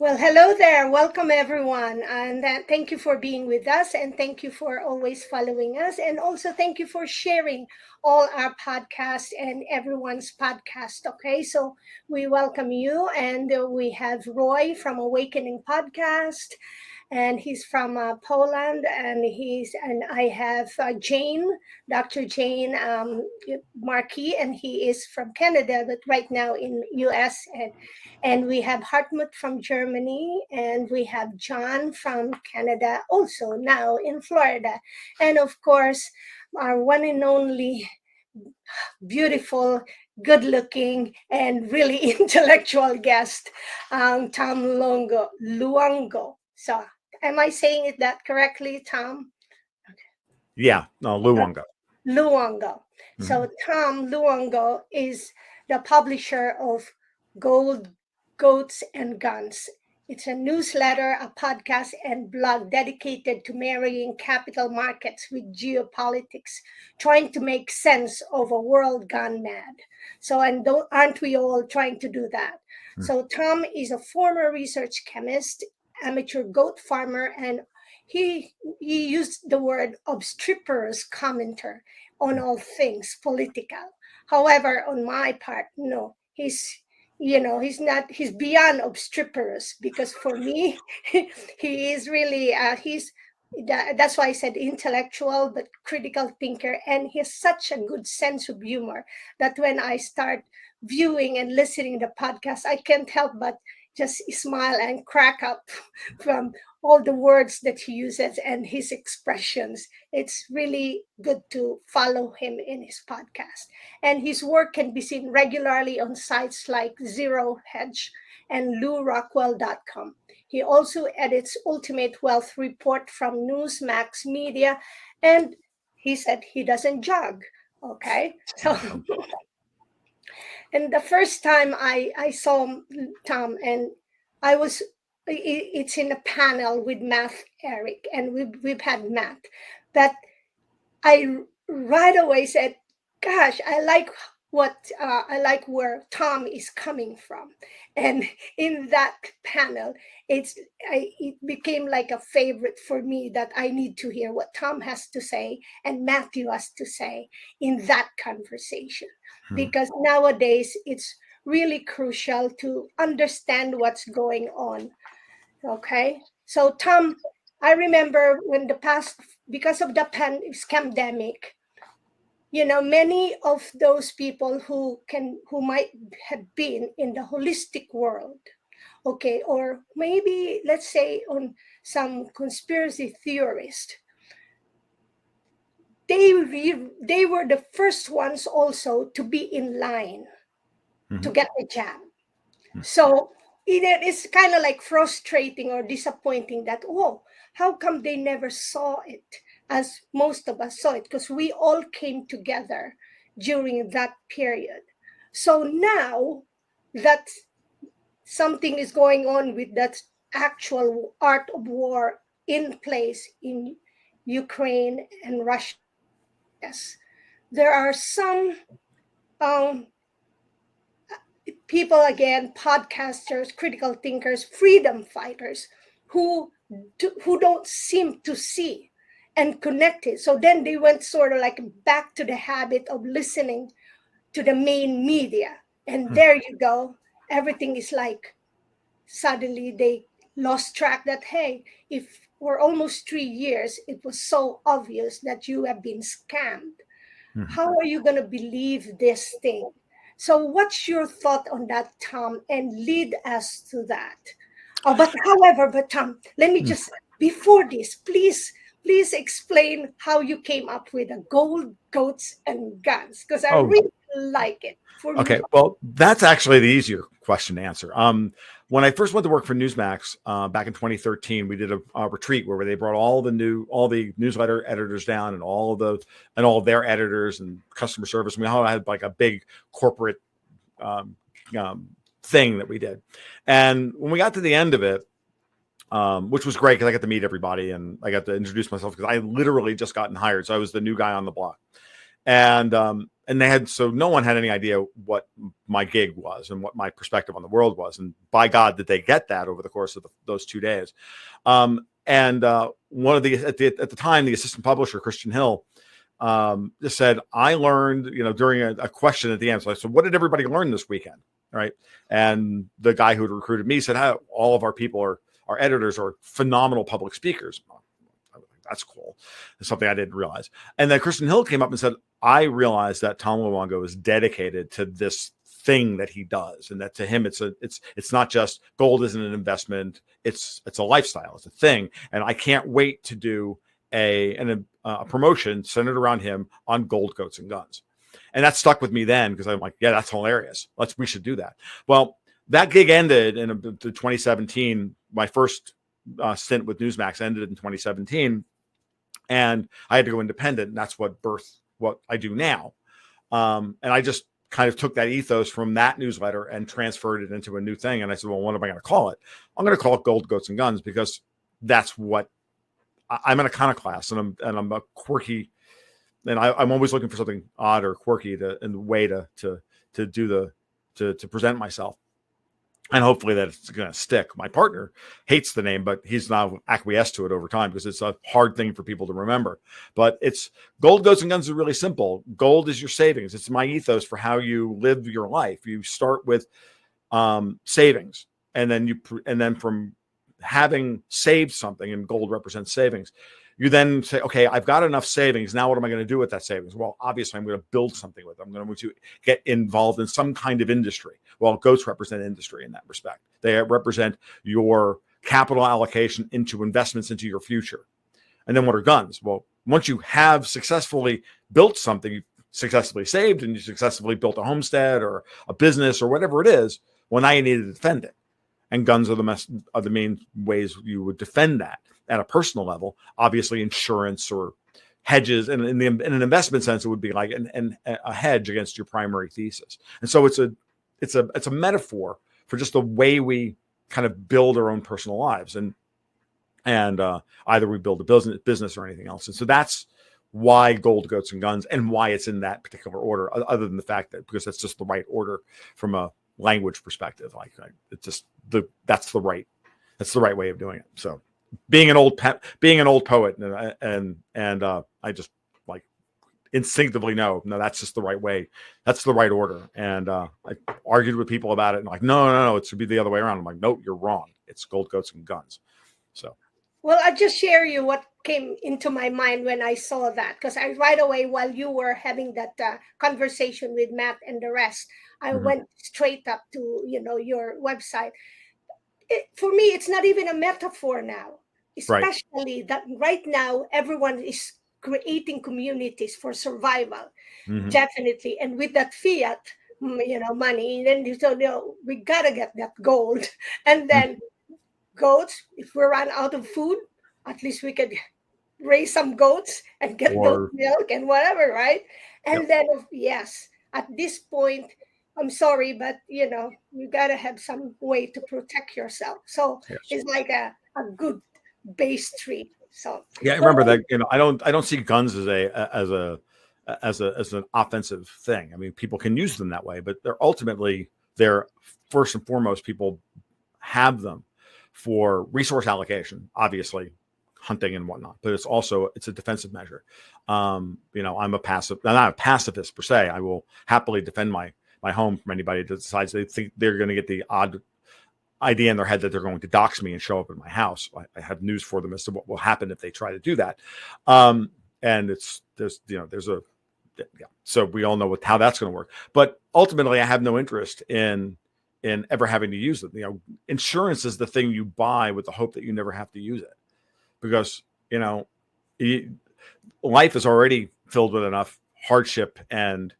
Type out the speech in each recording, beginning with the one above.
Well, hello there. Welcome, everyone. And thank you for being with us. And thank you for always following us. And also, thank you for sharing all our podcasts and everyone's podcast. Okay. So we welcome you. And we have Roy from Awakening Podcast, and he's from Poland, and I have Jane, Dr. Jane Markey, and he is from Canada, but right now in U.S. and we have Hartmut from Germany, and we have John from Canada, also now in Florida, and of course our one and only beautiful, good-looking, and really intellectual guest, Tom Luongo. So, am I saying it that correctly, Tom? Yeah, no, Luongo. Luongo. So, Tom Luongo is the publisher of Gold, Goats, and Guns. It's a newsletter, a podcast, and blog dedicated to marrying capital markets with geopolitics, trying to make sense of a world gone mad. So, and aren't we all trying to do that? So, Tom is a former research chemist, amateur goat farmer, and he used the word obstreperous commenter on all things political. However, on my part, no, he's beyond obstreperous, because for me, he is really, that's why I said intellectual but critical thinker, and he has such a good sense of humor that when I start viewing and listening to the podcast, I can't help but just smile and crack up from all the words that he uses and his expressions. It's really good to follow him in his podcast. And his work can be seen regularly on sites like Zero Hedge and LouRockwell.com. He also edits Ultimate Wealth Report from Newsmax Media, and he said he doesn't jog. Okay, so and the first time I saw Tom, and I was it's in a panel with Math Eric, and we've had Matt, that I right away said, "Gosh, I like where Tom is coming from," and in that panel, it became like a favorite for me that I need to hear what Tom has to say and Matthew has to say in that conversation, because nowadays it's really crucial to understand what's going on. Okay, so Tom, I remember when because of the pandemic, many of those people who might have been in the holistic world, okay, or maybe let's say on some conspiracy theorist, they were the first ones also to be in line to get the jab. So it is kind of like frustrating or disappointing that, oh, how come they never saw it as most of us saw it? Because we all came together during that period. So now that something is going on with that actual art of war in place in Ukraine and Russia, yes, there are some um, people, again, podcasters, critical thinkers, freedom fighters who don't seem to see and connect it. So then they went sort of like back to the habit of listening to the main media. And there you go. Everything is like suddenly they lost track that, hey, if for almost 3 years, it was so obvious that you have been scammed. How are you going to believe this thing? So what's your thought on that, Tom, and lead us to that? Oh, but Tom, let me just, before this, please explain how you came up with the gold, goats, and guns, because I really like it. Okay, well, that's actually the easier question to answer. When I first went to work for Newsmax back in 2013, we did a retreat where they brought all the newsletter editors down and all of their editors and customer service. We all had like a big corporate thing that we did. And when we got to the end of it, which was great because I got to meet everybody and I got to introduce myself because I literally just gotten hired, so I was the new guy on the block. And and they had, so no one had any idea what my gig was and what my perspective on the world was. And by God, did they get that over the course of those 2 days. And one of at the time, the assistant publisher, Christian Hill, just said, I learned, during a question at the end. So I said, what did everybody learn this weekend? Right. And the guy who had recruited me said, how all of our people our editors are phenomenal public speakers. That's cool. It's something I didn't realize. And then Kristen Hill came up and said, I realized that Tom Luongo is dedicated to this thing that he does, and that to him it's not just gold isn't an investment, it's a lifestyle, it's a thing, and I can't wait to do a promotion centered around him on gold, goats, and guns. And that stuck with me then, because I'm like, yeah, that's hilarious. We should do that. Well, that gig ended in 2017. My first stint with Newsmax ended in 2017. And I had to go independent, and that's what birthed what I do now. And I just kind of took that ethos from that newsletter and transferred it into a new thing. And I said, well, what am I going to call it? I'm going to call it Gold, Goats, and Guns, because that's what I'm an iconoclast, and I'm a quirky, and I'm always looking for something odd or quirky in the way to present myself. And hopefully that it's going to stick. My partner hates the name, but he's now acquiesced to it over time, because it's a hard thing for people to remember. But it's Gold, Goats, and Guns is really simple. Gold is your savings. It's my ethos for how you live your life. You start with savings, and then from having saved something, and gold represents savings, you then say, okay, I've got enough savings. Now what am I going to do with that savings? Well, obviously, I'm going to build something with it. I'm going to get involved in some kind of industry. Well, goats represent industry in that respect. They represent your capital allocation into investments into your future. And then what are guns? Well, once you have successfully built something, you successfully saved, and you successfully built a homestead or a business or whatever it is, well, now you need to defend it. And guns are the main ways you would defend that at a personal level. Obviously, insurance or hedges, and in an investment sense, it would be like a hedge against your primary thesis. And so it's a metaphor for just the way we kind of build our own personal lives, and either we build a business or anything else. And so that's why Gold, Goats, and Guns, and why it's in that particular order, other than the fact that because that's just the right order from a language perspective. That's the right way of doing it. So being an old poet, and I just like instinctively know, no, that's just the right way. That's the right order. And I argued with people about it, and like, no, it should be the other way around. I'm like, nope, you're wrong. It's Gold, Goats, and Guns. So. Well, I'll just share you what came into my mind when I saw that, because I right away, while you were having that conversation with Matt and the rest, I went straight up to your website. For me, it's not even a metaphor now, especially that right now everyone is creating communities for survival, definitely, and with that fiat, money, then we gotta get that gold, and then. Goats, if we run out of food, at least we could raise some goats and get those milk and whatever, right? And then yes, at this point, I'm sorry, but you gotta have some way to protect yourself. So it's like a good base tree. So yeah, I remember that. I don't see guns as an offensive thing. I mean, people can use them that way, but they're first and foremost, people have them for resource allocation, obviously hunting and whatnot, but it's a defensive measure. I'm not a pacifist per se. I will happily defend my home from anybody that decides they think they're going to get the odd idea in their head that they're going to dox me and show up in my house. I have news for them as to what will happen if they try to do that. And so we all know how that's going to work. But ultimately, I have no interest in ever having to use it. Insurance is the thing you buy with the hope that you never have to use it, because life is already filled with enough hardship and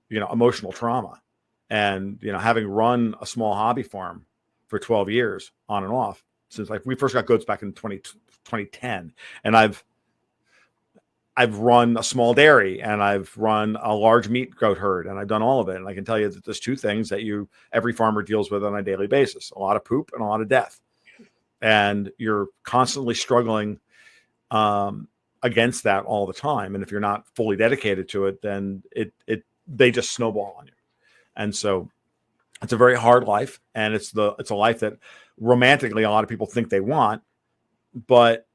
emotional trauma. And having run a small hobby farm for 12 years on and off since we first got goats back in 2010, and I've run a small dairy, and I've run a large meat goat herd, and I've done all of it. And I can tell you that there's two things that every farmer deals with on a daily basis: a lot of poop and a lot of death. And you're constantly struggling against that all the time. And if you're not fully dedicated to it, then they just snowball on you. And so it's a very hard life, and it's a life that romantically a lot of people think they want, but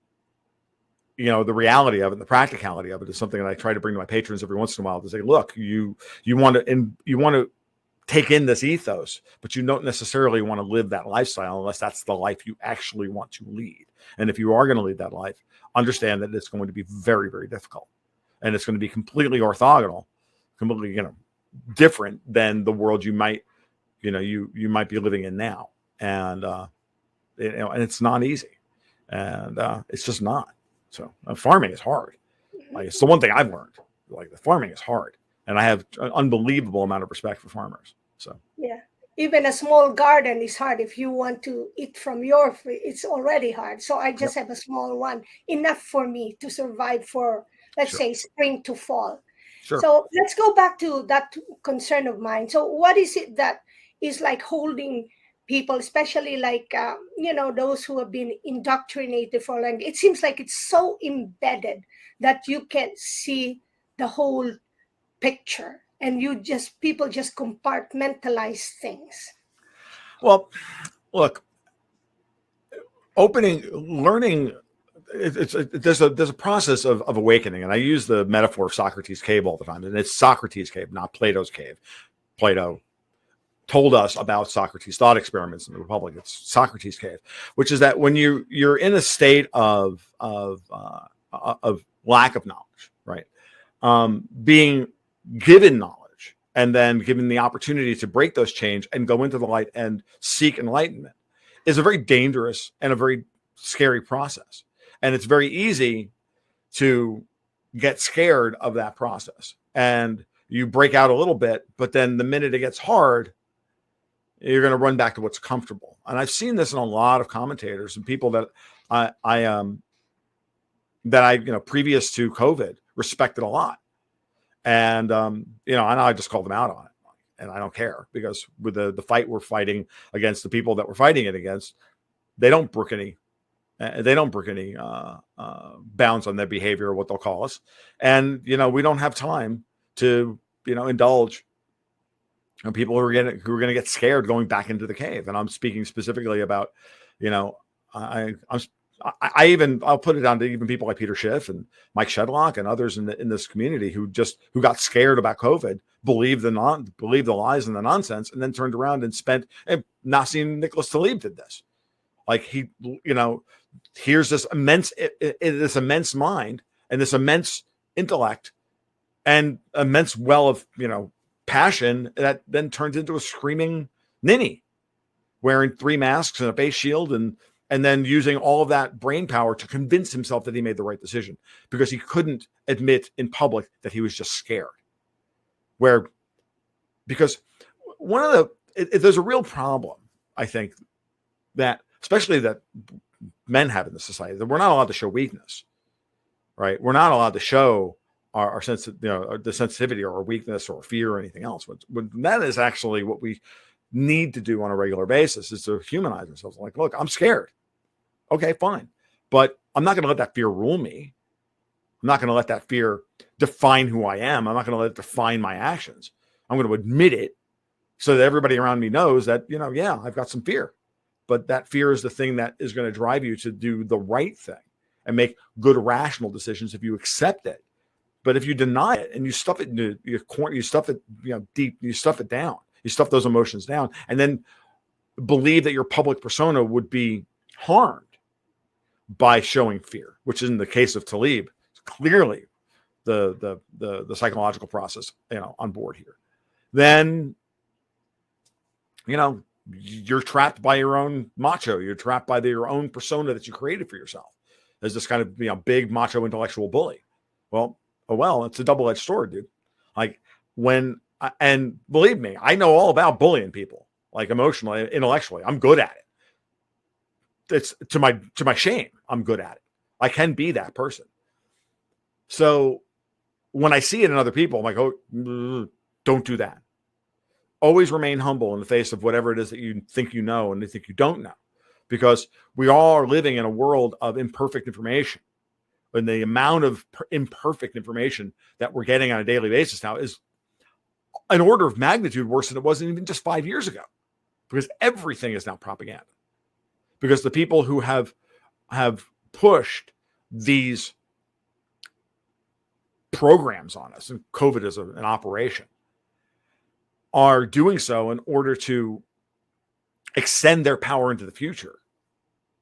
the reality of it, the practicality of it is something that I try to bring to my patrons every once in a while to say, look, you want to take in this ethos, but you don't necessarily want to live that lifestyle unless that's the life you actually want to lead. And if you are going to lead that life, understand that it's going to be very, very difficult, and it's going to be completely orthogonal, completely, different than the world you might be living in now. And, and it's not easy, and it's just not. So farming is hard. Like, it's the one thing I've learned. Like, the farming is hard, and I have an unbelievable amount of respect for farmers. So yeah, even a small garden is hard. If you want to eat from it's already hard. So I just have a small one, enough for me to survive for, let's say, spring to fall. Sure. So let's go back to that concern of mine. So what is it that is like holding people, especially like those who have been indoctrinated for long? It seems like it's so embedded that you can't see the whole picture, and people just compartmentalize things. Well, look, learning. There's a process of awakening, and I use the metaphor of Socrates' cave all the time, and it's Socrates' cave, not Plato's cave. Plato told us about Socrates' thought experiments in the Republic. It's Socrates' cave, which is that when you're in a state of lack of knowledge, right? Being given knowledge and then given the opportunity to break those chains and go into the light and seek enlightenment is a very dangerous and a very scary process. And it's very easy to get scared of that process, and you break out a little bit, but then the minute it gets hard, you're going to run back to what's comfortable. And I've seen this in a lot of commentators and people that I previous to COVID respected a lot. And, I just called them out on it, and I don't care, because with the fight we're fighting against, the people that we're fighting it against, they don't brook any bounds on their behavior, or what they'll call us. And, we don't have time to, indulge people who are going to get scared going back into the cave. And I'm speaking specifically about, I'll put it down to even people like Peter Schiff and Mike Shedlock and others in this community who got scared about COVID, believed the lies and the nonsense, and then turned around and spent. And Nassim Nicholas Taleb did this. Like, here's this immense mind and this immense intellect and immense well of passion that then turns into a screaming ninny wearing 3 masks and a face shield, and then using all of that brain power to convince himself that he made the right decision because he couldn't admit in public that he was just scared. Because there's a real problem, I think, that especially that men have in the society, that we're not allowed to show weakness, right? We're not allowed to show our sense of, the sensitivity or our weakness or fear or anything else. When that is actually what we need to do on a regular basis, is to humanize ourselves. Like, look, I'm scared. Okay, fine. But I'm not going to let that fear rule me. I'm not going to let that fear define who I am. I'm not going to let it define my actions. I'm going to admit it so that everybody around me knows that, yeah, I've got some fear. But that fear is the thing that is going to drive you to do the right thing and make good, rational decisions if you accept it. But if you deny it and you stuff it into your corner, you stuff it, deep, you stuff it down, you stuff those emotions down, and then believe that your public persona would be harmed by showing fear, which is in the case of Taleb, clearly the psychological process, on board here. Then, you're trapped by your own macho. You're trapped by your own persona that you created for yourself as this kind of, big macho intellectual bully. Well, it's a double-edged sword, dude. Like, and believe me, I know all about bullying people, like emotionally, intellectually. I'm good at it. It's to my shame. I'm good at it. I can be that person. So when I see it in other people, I'm like, oh, don't do that. Always remain humble in the face of whatever it is that you think you know and you think you don't know, because we all are living in a world of imperfect information. And the amount of imperfect information that we're getting on a daily basis now is an order of magnitude worse than it was even just 5 years ago, because everything is now propaganda. Because the people who have pushed these programs on us, and COVID is an operation, are doing so in order to extend their power into the future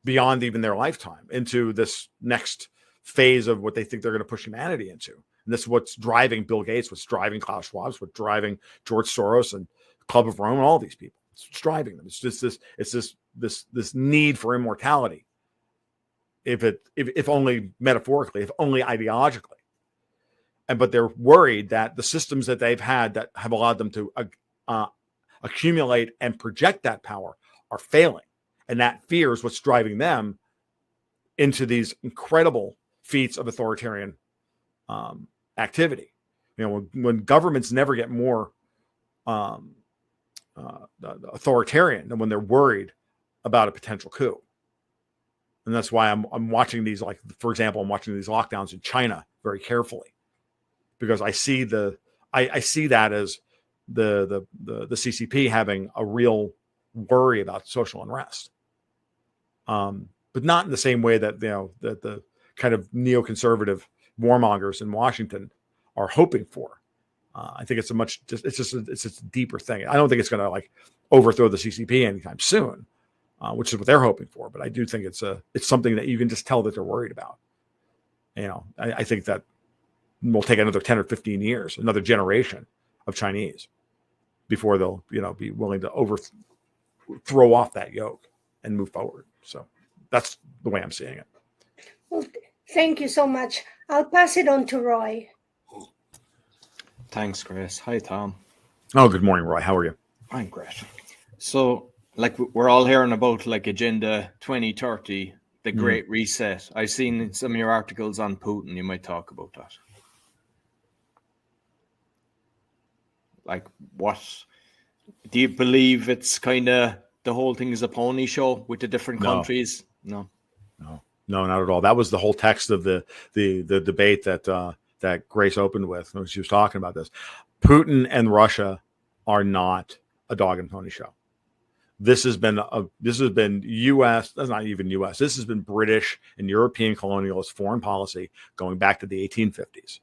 beyond even their lifetime, into this next phase of what they think they're going to push humanity into. And this is what's driving Bill Gates, what's driving Klaus Schwab, what's driving George Soros and Club of Rome, and all these people. It's driving them. It's just this need for immortality. If only metaphorically, if only ideologically. But they're worried that the systems that they've had that have allowed them to accumulate and project that power are failing. And that fear is what's driving them into these incredible feats of authoritarian activity. When governments never get more authoritarian than when they're worried about a potential coup. And that's why I'm watching these, like, for example, I'm watching these lockdowns in China very carefully, because I see I see that as the CCP having a real worry about social unrest, but not in the same way that that the kind of neoconservative warmongers in Washington are hoping for. I think it's it's a deeper thing. I don't think it's going to like overthrow the CCP anytime soon, which is what they're hoping for. But I do think it's something that you can just tell that they're worried about. I think that will take another 10 or 15 years, another generation of Chinese before they'll, be willing to throw off that yoke and move forward. So that's the way I'm seeing it. Well, thank you so much. I'll pass it on to Roy. Thanks, Chris. Hi, Tom. Oh, good morning, Roy. How are you? I'm great. So, like, we're all hearing about like Agenda 2030, the Great Reset. I've seen some of your articles on Putin. You might talk about that. Like, what do you believe? It's kind of the whole thing is a pony show with the different countries? No, not at all. That was the whole text of the debate that Grace opened with when she was talking about this. Putin and Russia are not a dog and pony show. This has been U.S. That's not even U.S. This has been British and European colonialist foreign policy going back to the 1850s.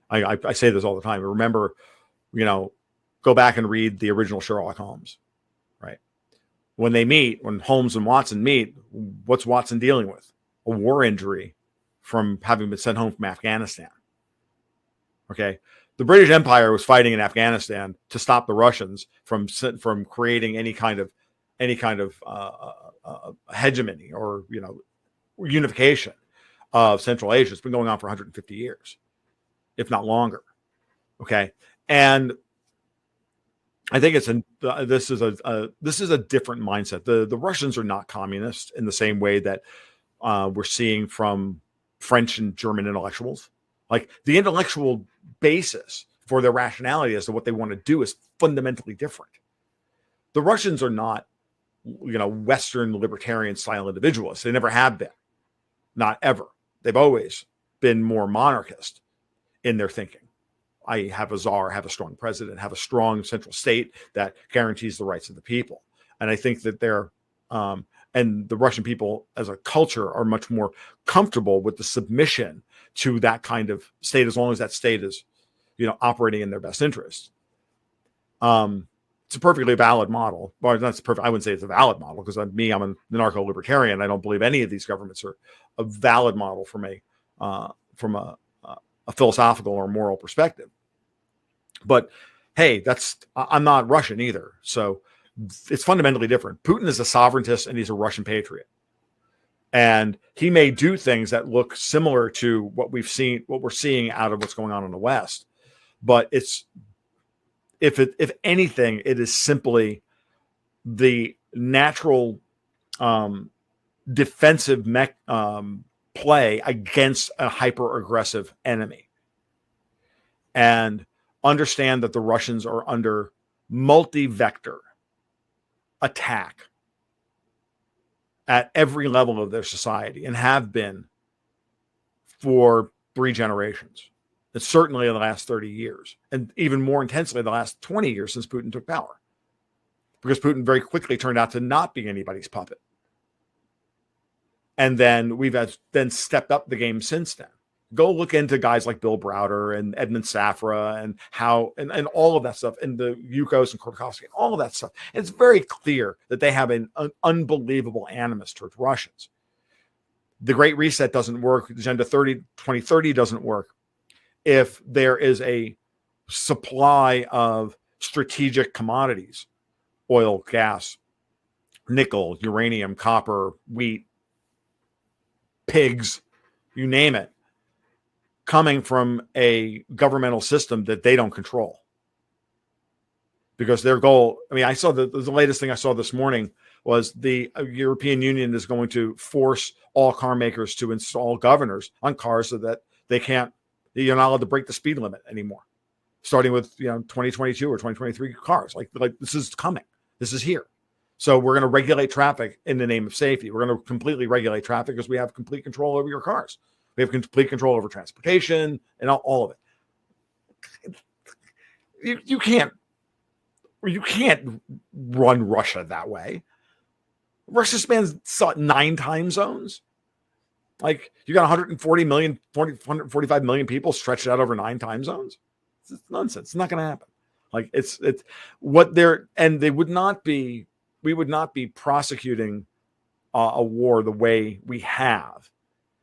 I say this all the time. Remember, go back and read the original Sherlock Holmes, right? When Holmes and Watson meet, what's Watson dealing with? A war injury from having been sent home from Afghanistan. Okay. The British Empire was fighting in Afghanistan to stop the Russians from creating any kind of hegemony or unification of Central Asia. It's been going on for 150 years, if not longer. Okay, and I think this is a different mindset. The Russians are not communist in the same way that we're seeing from French and German intellectuals. Like, the intellectual basis for their rationality as to what they want to do is fundamentally different. The Russians are not, Western libertarian style individualists. They never have been, not ever. They've always been more monarchist in their thinking. I have a czar, have a strong president, have a strong central state that guarantees the rights of the people. And I think that and the Russian people as a culture are much more comfortable with the submission to that kind of state, as long as that state is, operating in their best interest. It's a perfectly valid model. Well, that's perfect. I wouldn't say it's a valid model, because I'm a narco-libertarian. I don't believe any of these governments are a valid model from a philosophical or moral perspective. But hey, I'm not Russian either, so it's fundamentally different. Putin is a sovereigntist, and he's a Russian patriot, and he may do things that look similar to what we're seeing out of what's going on in the West. But if anything, it is simply the natural defensive play against a hyper-aggressive enemy. And understand that the Russians are under multi-vector attack at every level of their society, and have been for 3 generations. And certainly in the last 30 years, and even more intensely in the last 20 years since Putin took power. Because Putin very quickly turned out to not be anybody's puppet. And then we've then stepped up the game since then. Go look into guys like Bill Browder and Edmund Safra and how and all of that stuff, and the Yukos and Khodorkovsky, all of that stuff. And it's very clear that they have an unbelievable animus towards Russians. The Great Reset doesn't work. Agenda 2030 doesn't work if there is a supply of strategic commodities, oil, gas, nickel, uranium, copper, wheat, pigs, you name it, coming from a governmental system that they don't control. Because their goal, I mean, I saw the latest thing I saw this morning was the European Union is going to force all car makers to install governors on cars so that you're not allowed to break the speed limit anymore, starting with 2022 or 2023 cars. Like this is coming. This is here. So we're going to regulate traffic in the name of safety. We're going to completely regulate traffic because we have complete control over your cars. We have complete control over transportation and all of it. You can't run Russia that way. Russia spans 9 time zones. Like you got 145 million people stretched out over 9 time zones. It's nonsense. It's not going to happen. Like it's what they're, and we would not be prosecuting a war the way we have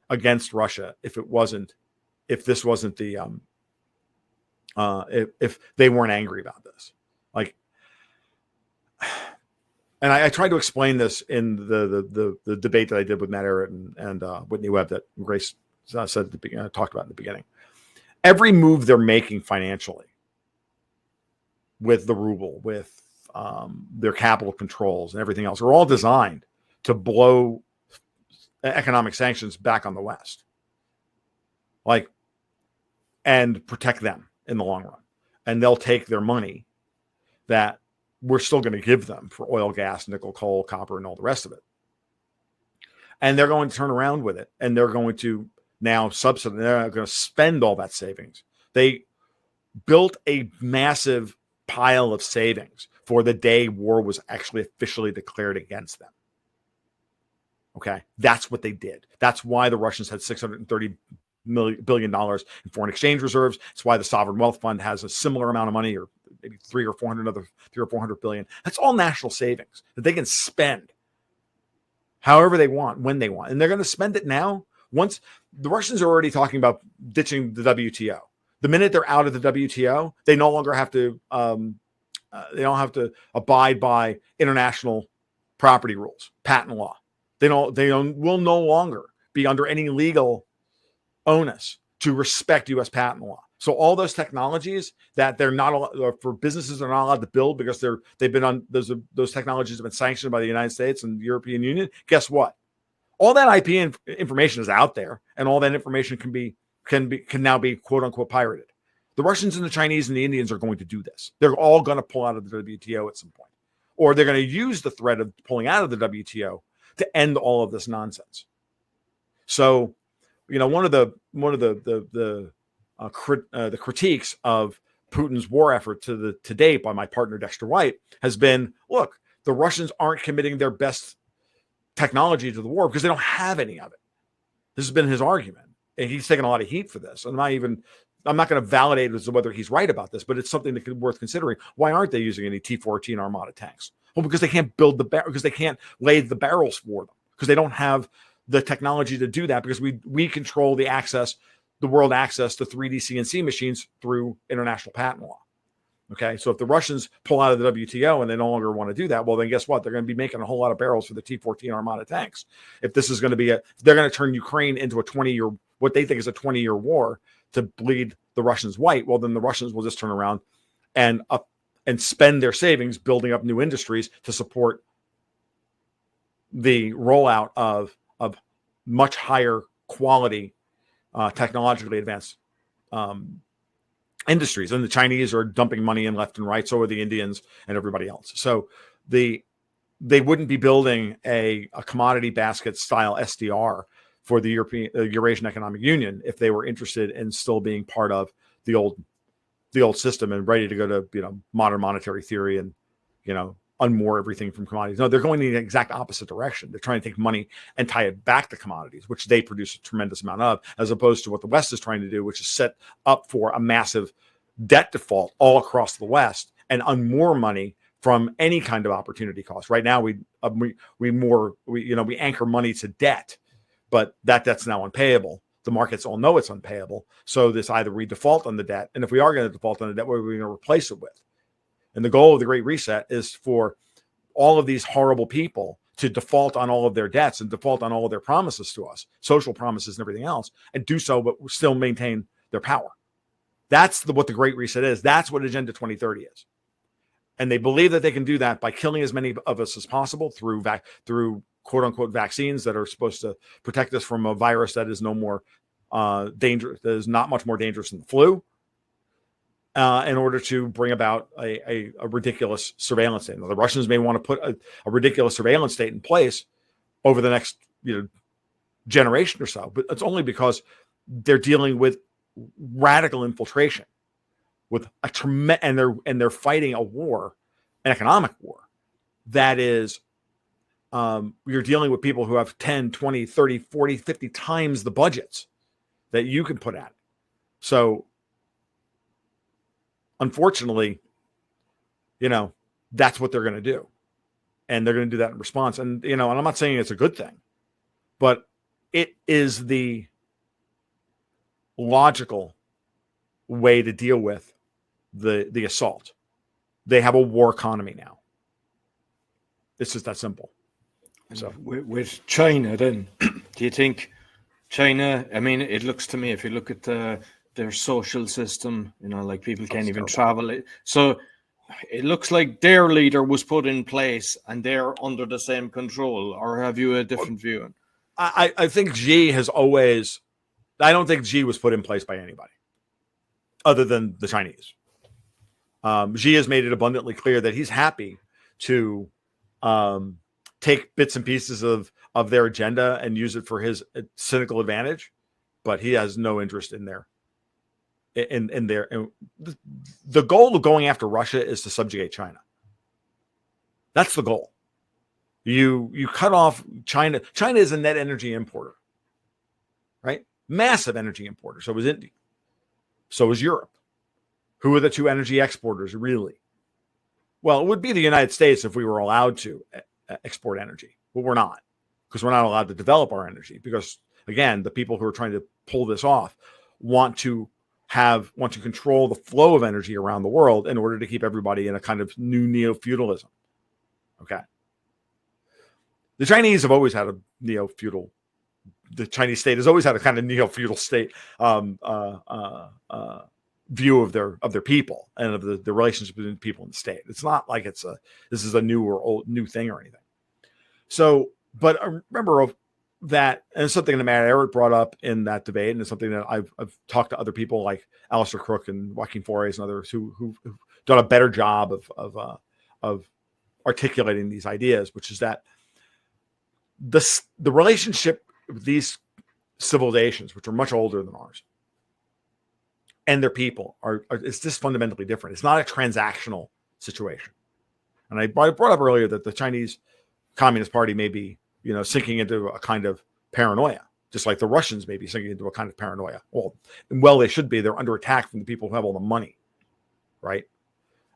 against Russia if this wasn't the if they weren't angry about this. Like, and I tried to explain this in the debate that I did with Matt Ehret and Whitney Webb that Grace talked about in the beginning. Every move they're making financially with the ruble, with their capital controls and everything else are all designed to blow economic sanctions back on the West, and protect them in the long run. And they'll take their money that we're still going to give them for oil, gas, nickel, coal, copper, and all the rest of it. And they're going to turn around with it, and they're going to now subsidize. They're going to spend all that savings. They built a massive pile of savings for the day war was actually officially declared against them. Okay, that's what they did. That's why the Russians had $630 billion in foreign exchange reserves. It's why the sovereign wealth fund has a similar amount of money, or maybe 300 or 400 billion. That's all national savings that they can spend however they want, when they want, and they're going to spend it now. Once the Russians are already talking about ditching the WTO. The minute they're out of the WTO, they no longer have to. They don't have to abide by international property rules, patent law. They will no longer be under any legal onus to respect U.S. patent law. So all those technologies that they're not allowed, for businesses are not allowed to build because they've been on those technologies have been sanctioned by the United States and the European Union. Guess what? All that IP information is out there, and all that information can now be quote unquote pirated. The Russians and the Chinese and the Indians are going to do this. They're all going to pull out of the WTO at some point, or they're going to use the threat of pulling out of the WTO to end all of this nonsense. So, one of the critiques of Putin's war effort to date by my partner Dexter White has been, look, the Russians aren't committing their best technology to the war because they don't have any of it. This has been his argument, and he's taken a lot of heat for this. I'm not going to validate as to whether he's right about this, but it's something that could be worth considering. Why aren't they using any T-14 Armata tanks? Well, because they can't build because they can't lay the barrels for them, because they don't have the technology to do that, because we control the world access to 3D CNC machines through international patent law. Okay, so if the Russians pull out of the WTO and they no longer want to do that, well, then guess what? They're going to be making a whole lot of barrels for the T-14 Armata tanks. If this is going to be they're going to turn Ukraine into what they think is a 20-year war to bleed the Russians white. Well, then the Russians will just turn around and spend their savings building up new industries to support the rollout of much higher quality, technologically advanced industries. And the Chinese are dumping money in left and right. So are the Indians and everybody else. So they wouldn't be building a commodity basket style SDR for the Eurasian Economic Union if they were interested in still being part of the old system and ready to go to modern monetary theory and unmoor everything from commodities. No, they're going in the exact opposite direction. They're trying to take money and tie it back to commodities, which they produce a tremendous amount of, as opposed to what the West is trying to do, which is set up for a massive debt default all across the West and unmoor money from any kind of opportunity cost. Right now, we anchor money to debt, but that debt's now unpayable. The markets all know it's unpayable. So this either we default on the debt, and if we are going to default on the debt, what are we going to replace it with? And the goal of the Great Reset is for all of these horrible people to default on all of their debts and default on all of their promises to us, social promises and everything else, and do so, but still maintain their power. That's what the Great Reset is. That's what Agenda 2030 is. And they believe that they can do that by killing as many of us as possible through quote unquote vaccines that are supposed to protect us from a virus that is no more dangerous, that is not much more dangerous than the flu. In order to bring about a ridiculous surveillance state. Now, the Russians may want to put a ridiculous surveillance state in place over the next generation or so, but it's only because they're dealing with radical infiltration, with and they're fighting a war, an economic war, that is you're dealing with people who have 10, 20, 30, 40, 50 times the budgets that you can put at it. So unfortunately, that's what they're going to do. And they're going to do that in response. And, and I'm not saying it's a good thing, but it is the logical way to deal with the assault. They have a war economy now. It's just that simple. So with China, then, do you think China, it looks to me, if you look at their social system, like people can't even travel. So it looks like their leader was put in place and they're under the same control, or have you a different view? I think Xi has always, I don't think Xi was put in place by anybody other than the Chinese. Xi has made it abundantly clear that he's happy to take bits and pieces of their agenda and use it for his cynical advantage, but he has no interest in their the goal of going after Russia is to subjugate China. That's the goal. You cut off China. China is a net energy importer, right? Massive energy importer. So is India. So is Europe. Who are the two energy exporters, really? Well, it would be the United States if we were allowed to export energy, but we're not, because we're not allowed to develop our energy. Because again, the people who are trying to pull this off want to control the flow of energy around the world in order to keep everybody in a kind of new neo-feudalism. Okay. The Chinese have always had a neo-feudal. The Chinese state has always had a kind of neo-feudal state view of their people and of the relationship between people and the state. It's not like this is a new thing or anything. So, but I remember that, and it's something that Matt Ehret brought up in that debate, and it's something that I've talked to other people like Alistair Crook and Joaquin Flores and others who've done a better job of articulating these ideas, which is that the relationship with these civilizations, which are much older than ours, and their people it's just fundamentally different. It's not a transactional situation. And I brought up earlier that the Chinese Communist Party may be, sinking into a kind of paranoia, just like the Russians may be sinking into a kind of paranoia. Well, they should be. They're under attack from the people who have all the money, right?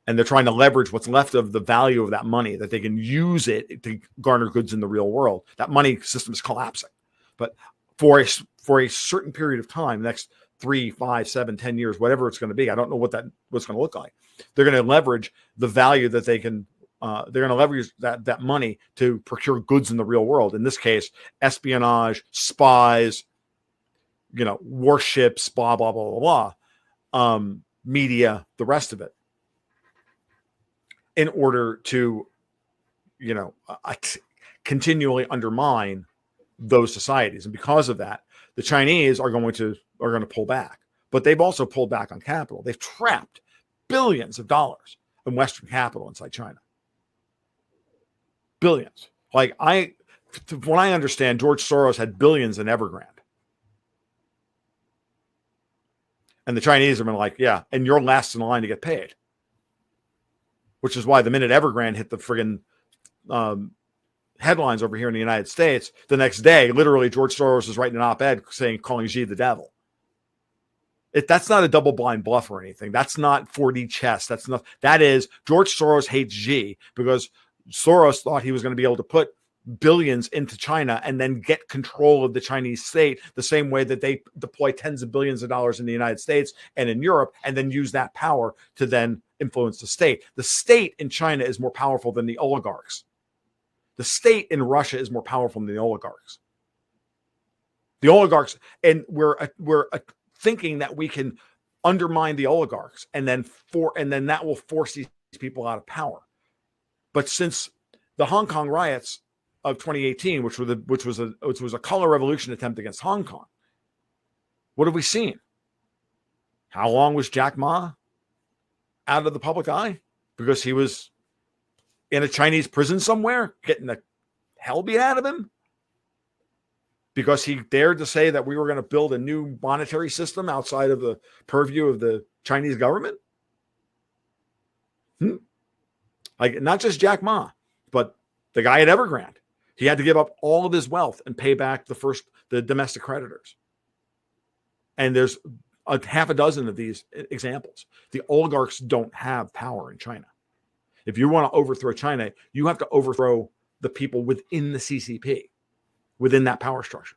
And they're trying to leverage what's left of the value of that money, that they can use it to garner goods in the real world. That money system is collapsing. But for a certain period of time, next 3, 5, 7, 10 years, whatever it's going to be, I don't know what's going to look like. They're going to leverage the value that they can. They're going to leverage that money to procure goods in the real world. In this case, espionage, spies, warships, blah blah blah blah blah, media, the rest of it, in order to, continually undermine those societies. And because of that, the Chinese are going to pull back. But they've also pulled back on capital. They've trapped billions of dollars in Western capital inside China. Billions. Like from what I understand, George Soros had billions in Evergrande. And the Chinese have been like, yeah, and you're last in line to get paid. Which is why the minute Evergrande hit the friggin' headlines over here in the United States, the next day, literally, George Soros is writing an op-ed saying, calling Xi the devil. That's not a double-blind bluff or anything. That's not 4D chess. That is George Soros hates Xi because Soros thought he was going to be able to put billions into China and then get control of the Chinese state the same way that they deploy tens of billions of dollars in the United States and in Europe, and then use that power to then influence the state. The state in China is more powerful than the oligarchs. The state in Russia is more powerful than the oligarchs. The oligarchs, and we're thinking that we can undermine the oligarchs and then that will force these people out of power. But since the Hong Kong riots of 2018, which was a color revolution attempt against Hong Kong, what have we seen? How long was Jack Ma out of the public eye? Because he was in a Chinese prison somewhere, getting the hell beat out of him? Because he dared to say that we were going to build a new monetary system outside of the purview of the Chinese government? Like, not just Jack Ma, but the guy at Evergrande. He had to give up all of his wealth and pay back the domestic creditors. And there's a half a dozen of these examples. The oligarchs don't have power in China. If you want to overthrow China, you have to overthrow the people within the CCP, within that power structure.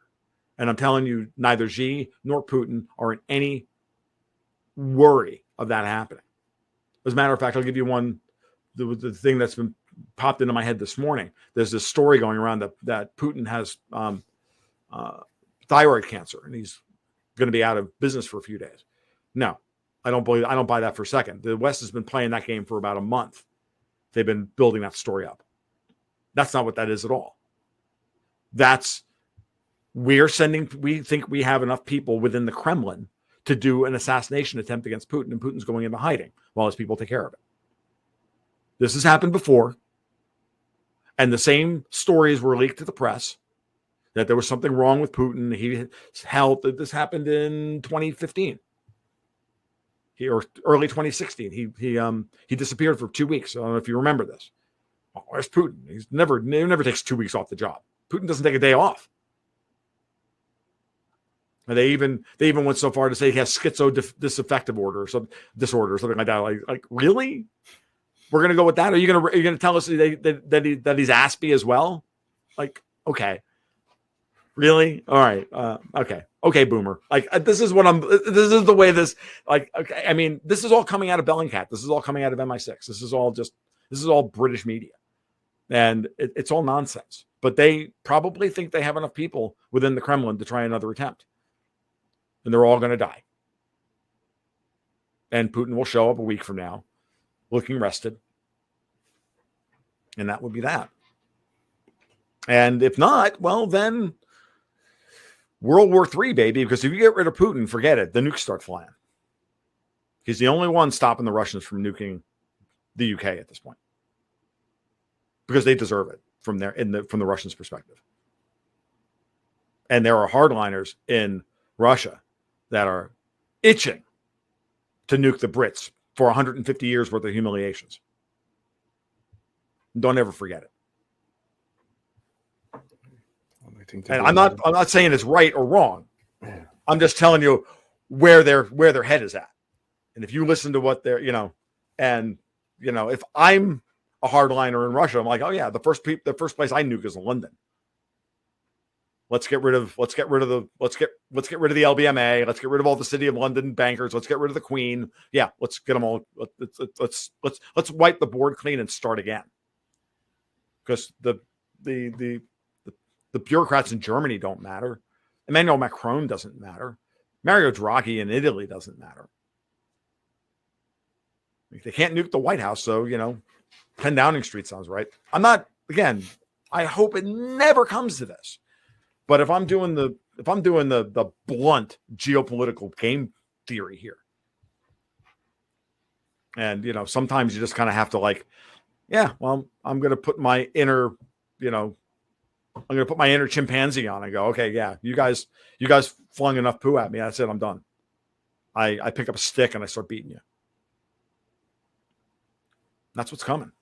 And I'm telling you, neither Xi nor Putin are in any worry of that happening. As a matter of fact, I'll give you one, the thing that's been popped into my head this morning. There's this story going around that Putin has thyroid cancer and he's going to be out of business for a few days. No, I don't buy that for a second. The West has been playing that game for about a month. They've been building that story up. That's not what that is at all. We think we have enough people within the Kremlin to do an assassination attempt against Putin, and Putin's going into hiding while his people take care of it. This has happened before, and the same stories were leaked to the press that there was something wrong with Putin. He held that this happened in 2015. Or early 2016. He disappeared for 2 weeks. I don't know if you remember this. Oh, where's Putin? He never takes 2 weeks off the job. Putin doesn't take a day off. And they even went so far to say he has schizoaffective order or some disorder or something like that. Like really? We're gonna go with that? Are you gonna tell us that he's Aspie as well? Like, okay. Really? All right. Okay, boomer. Like, this is the way this, like, okay. I mean, this is all coming out of Bellingcat. This is all coming out of MI6. This is all British media. And it's all nonsense. But they probably think they have enough people within the Kremlin to try another attempt. And they're all going to die. And Putin will show up a week from now looking rested. And that would be that. And if not, well, then World War III, baby, because if you get rid of Putin, forget it. The nukes start flying. He's the only one stopping the Russians from nuking the UK at this point. Because they deserve it from the Russians' perspective. And there are hardliners in Russia that are itching to nuke the Brits for 150 years worth of humiliations. Don't ever forget it. And I'm not saying it's right or wrong. Yeah. I'm just telling you where their head is at. And if you listen to what they're, if I'm a hardliner in Russia, I'm like, oh yeah, the first place I nuke is London. Let's get rid of the LBMA. Let's get rid of all the City of London bankers. Let's get rid of the Queen. Yeah, let's get them all. Let's wipe the board clean and start again. Because the bureaucrats in Germany don't matter. Emmanuel Macron doesn't matter. Mario Draghi in Italy doesn't matter. They can't nuke the White House, so 10 Downing Street sounds right. I hope it never comes to this. But if I'm doing the blunt geopolitical game theory here, and sometimes you just kind of have to I'm going to put my inner I'm going to put my inner chimpanzee on and go, okay, yeah, you guys flung enough poo at me. That's it. I'm done. I pick up a stick and I start beating you. That's what's coming.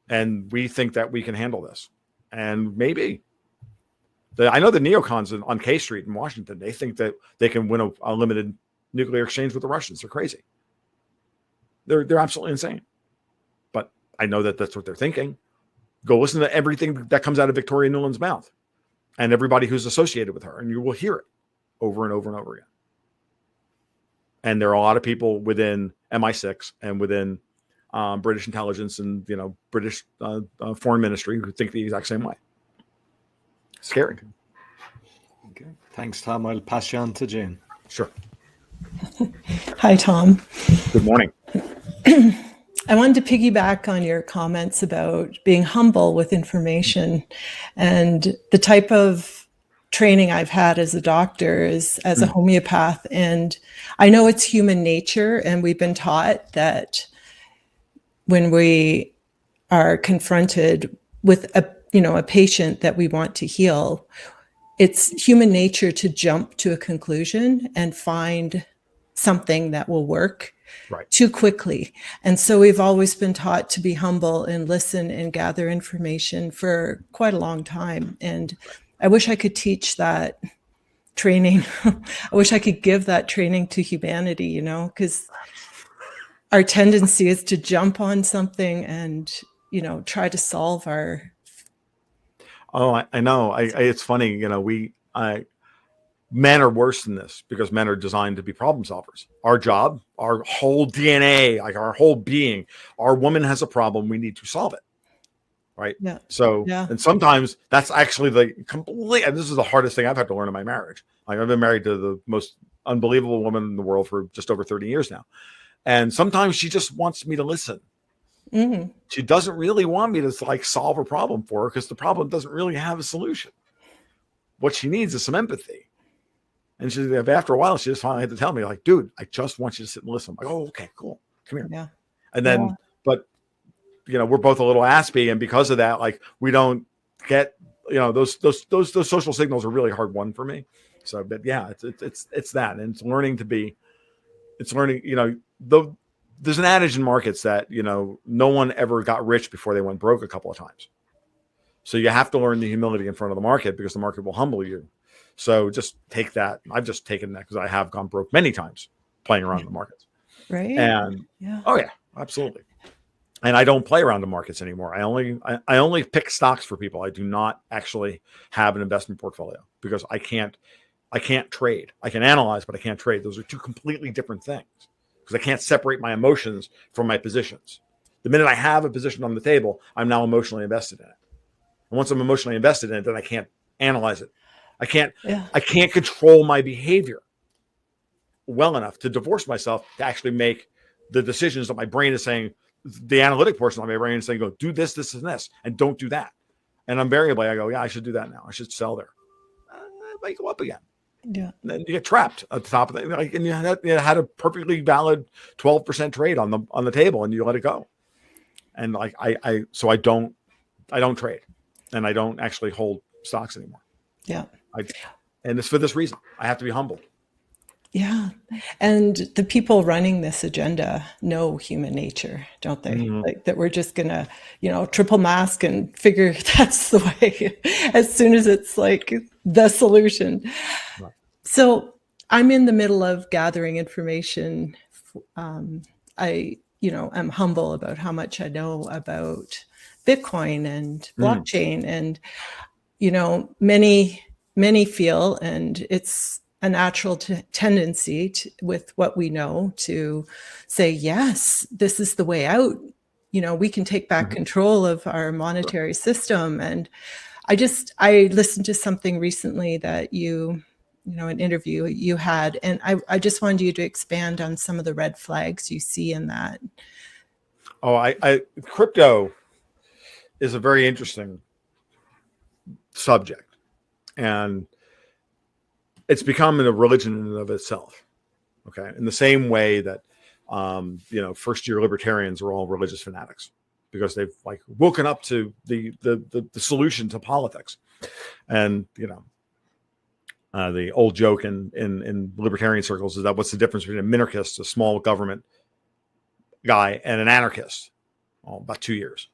And we think that we can handle this. And maybe. I know the neocons on K Street in Washington, they think that they can win a limited nuclear exchange with the Russians. They're crazy. They're absolutely insane. But I know that that's what they're thinking. Go listen to everything that comes out of Victoria Nuland's mouth and everybody who's associated with her, and you will hear it over and over and over again. And there are a lot of people within MI6 and within British intelligence and British foreign ministry who think the exact same way. Scary. Okay. Thanks, Tom. I'll pass you on to Jane. Sure. Hi, Tom. Good morning. I wanted to piggyback on your comments about being humble with information, and the type of training I've had as a doctor is as a homeopath. And I know it's human nature, and we've been taught that when we are confronted with a patient that we want to heal, it's human nature to jump to a conclusion and find something that will work too quickly. And so we've always been taught to be humble and listen and gather information for quite a long time. And I wish I could teach that training. I wish I could give that training to humanity, because our tendency is to jump on something and, try to solve our. Oh, I know. It's funny. Men are worse than this because men are designed to be problem solvers. Our job, our whole DNA, like our whole being, our woman has a problem. We need to solve it. Right. Yeah. So, and sometimes that's actually and this is the hardest thing I've had to learn in my marriage. Like I've been married to the most unbelievable woman in the world for just over 30 years now. And sometimes she just wants me to listen. Mm-hmm. She doesn't really want me to solve a problem for her because the problem doesn't really have a solution. What she needs is some empathy. And after a while, she just finally had to tell me, dude, I just want you to sit and listen. I'm like, oh, okay, cool. Come here. Yeah. And then, but, we're both a little aspy. And because of that, we don't get, those social signals are really hard won for me. So, but yeah, it's that. And it's learning, there's an adage in markets that, no one ever got rich before they went broke a couple of times. So you have to learn the humility in front of the market because the market will humble you. So just take that. I've just taken that because I have gone broke many times playing around the markets. Right. And oh yeah, absolutely. And I don't play around the markets anymore. I only pick stocks for people. I do not actually have an investment portfolio because I can't trade. I can analyze, but I can't trade. Those are two completely different things because I can't separate my emotions from my positions. The minute I have a position on the table, I'm now emotionally invested in it. And once I'm emotionally invested in it, then I can't analyze it. I can't control my behavior well enough to divorce myself to actually make the decisions that my brain is saying, the analytic portion of my brain is saying, go do this, this, and this, and don't do that. And invariably I go, yeah, I should do that now. I should sell there. It might go up again. Yeah. And then you get trapped at the top of it. And you had a perfectly valid 12% trade on the table and you let it go. And so I don't trade and I don't actually hold stocks anymore. Yeah. And it's for this reason. I have to be humble. Yeah. And the people running this agenda know human nature, don't they? Mm-hmm. That we're just going to, triple mask and figure that's the way as soon as it's the solution. Right. So I'm in the middle of gathering information. I'm humble about how much I know about Bitcoin and blockchain and, many feel, and it's a natural tendency with what we know to say, yes, this is the way out. We can take back control of our monetary system. And I listened to something recently that an interview you had, and I just wanted you to expand on some of the red flags you see in that. Oh, crypto is a very interesting subject. And it's become a religion in and of itself. Okay. In the same way that, first year libertarians are all religious fanatics because they've like woken up to the solution to politics. And the old joke in libertarian circles is that what's the difference between a minarchist, a small government guy, and an anarchist? Oh, about 2 years.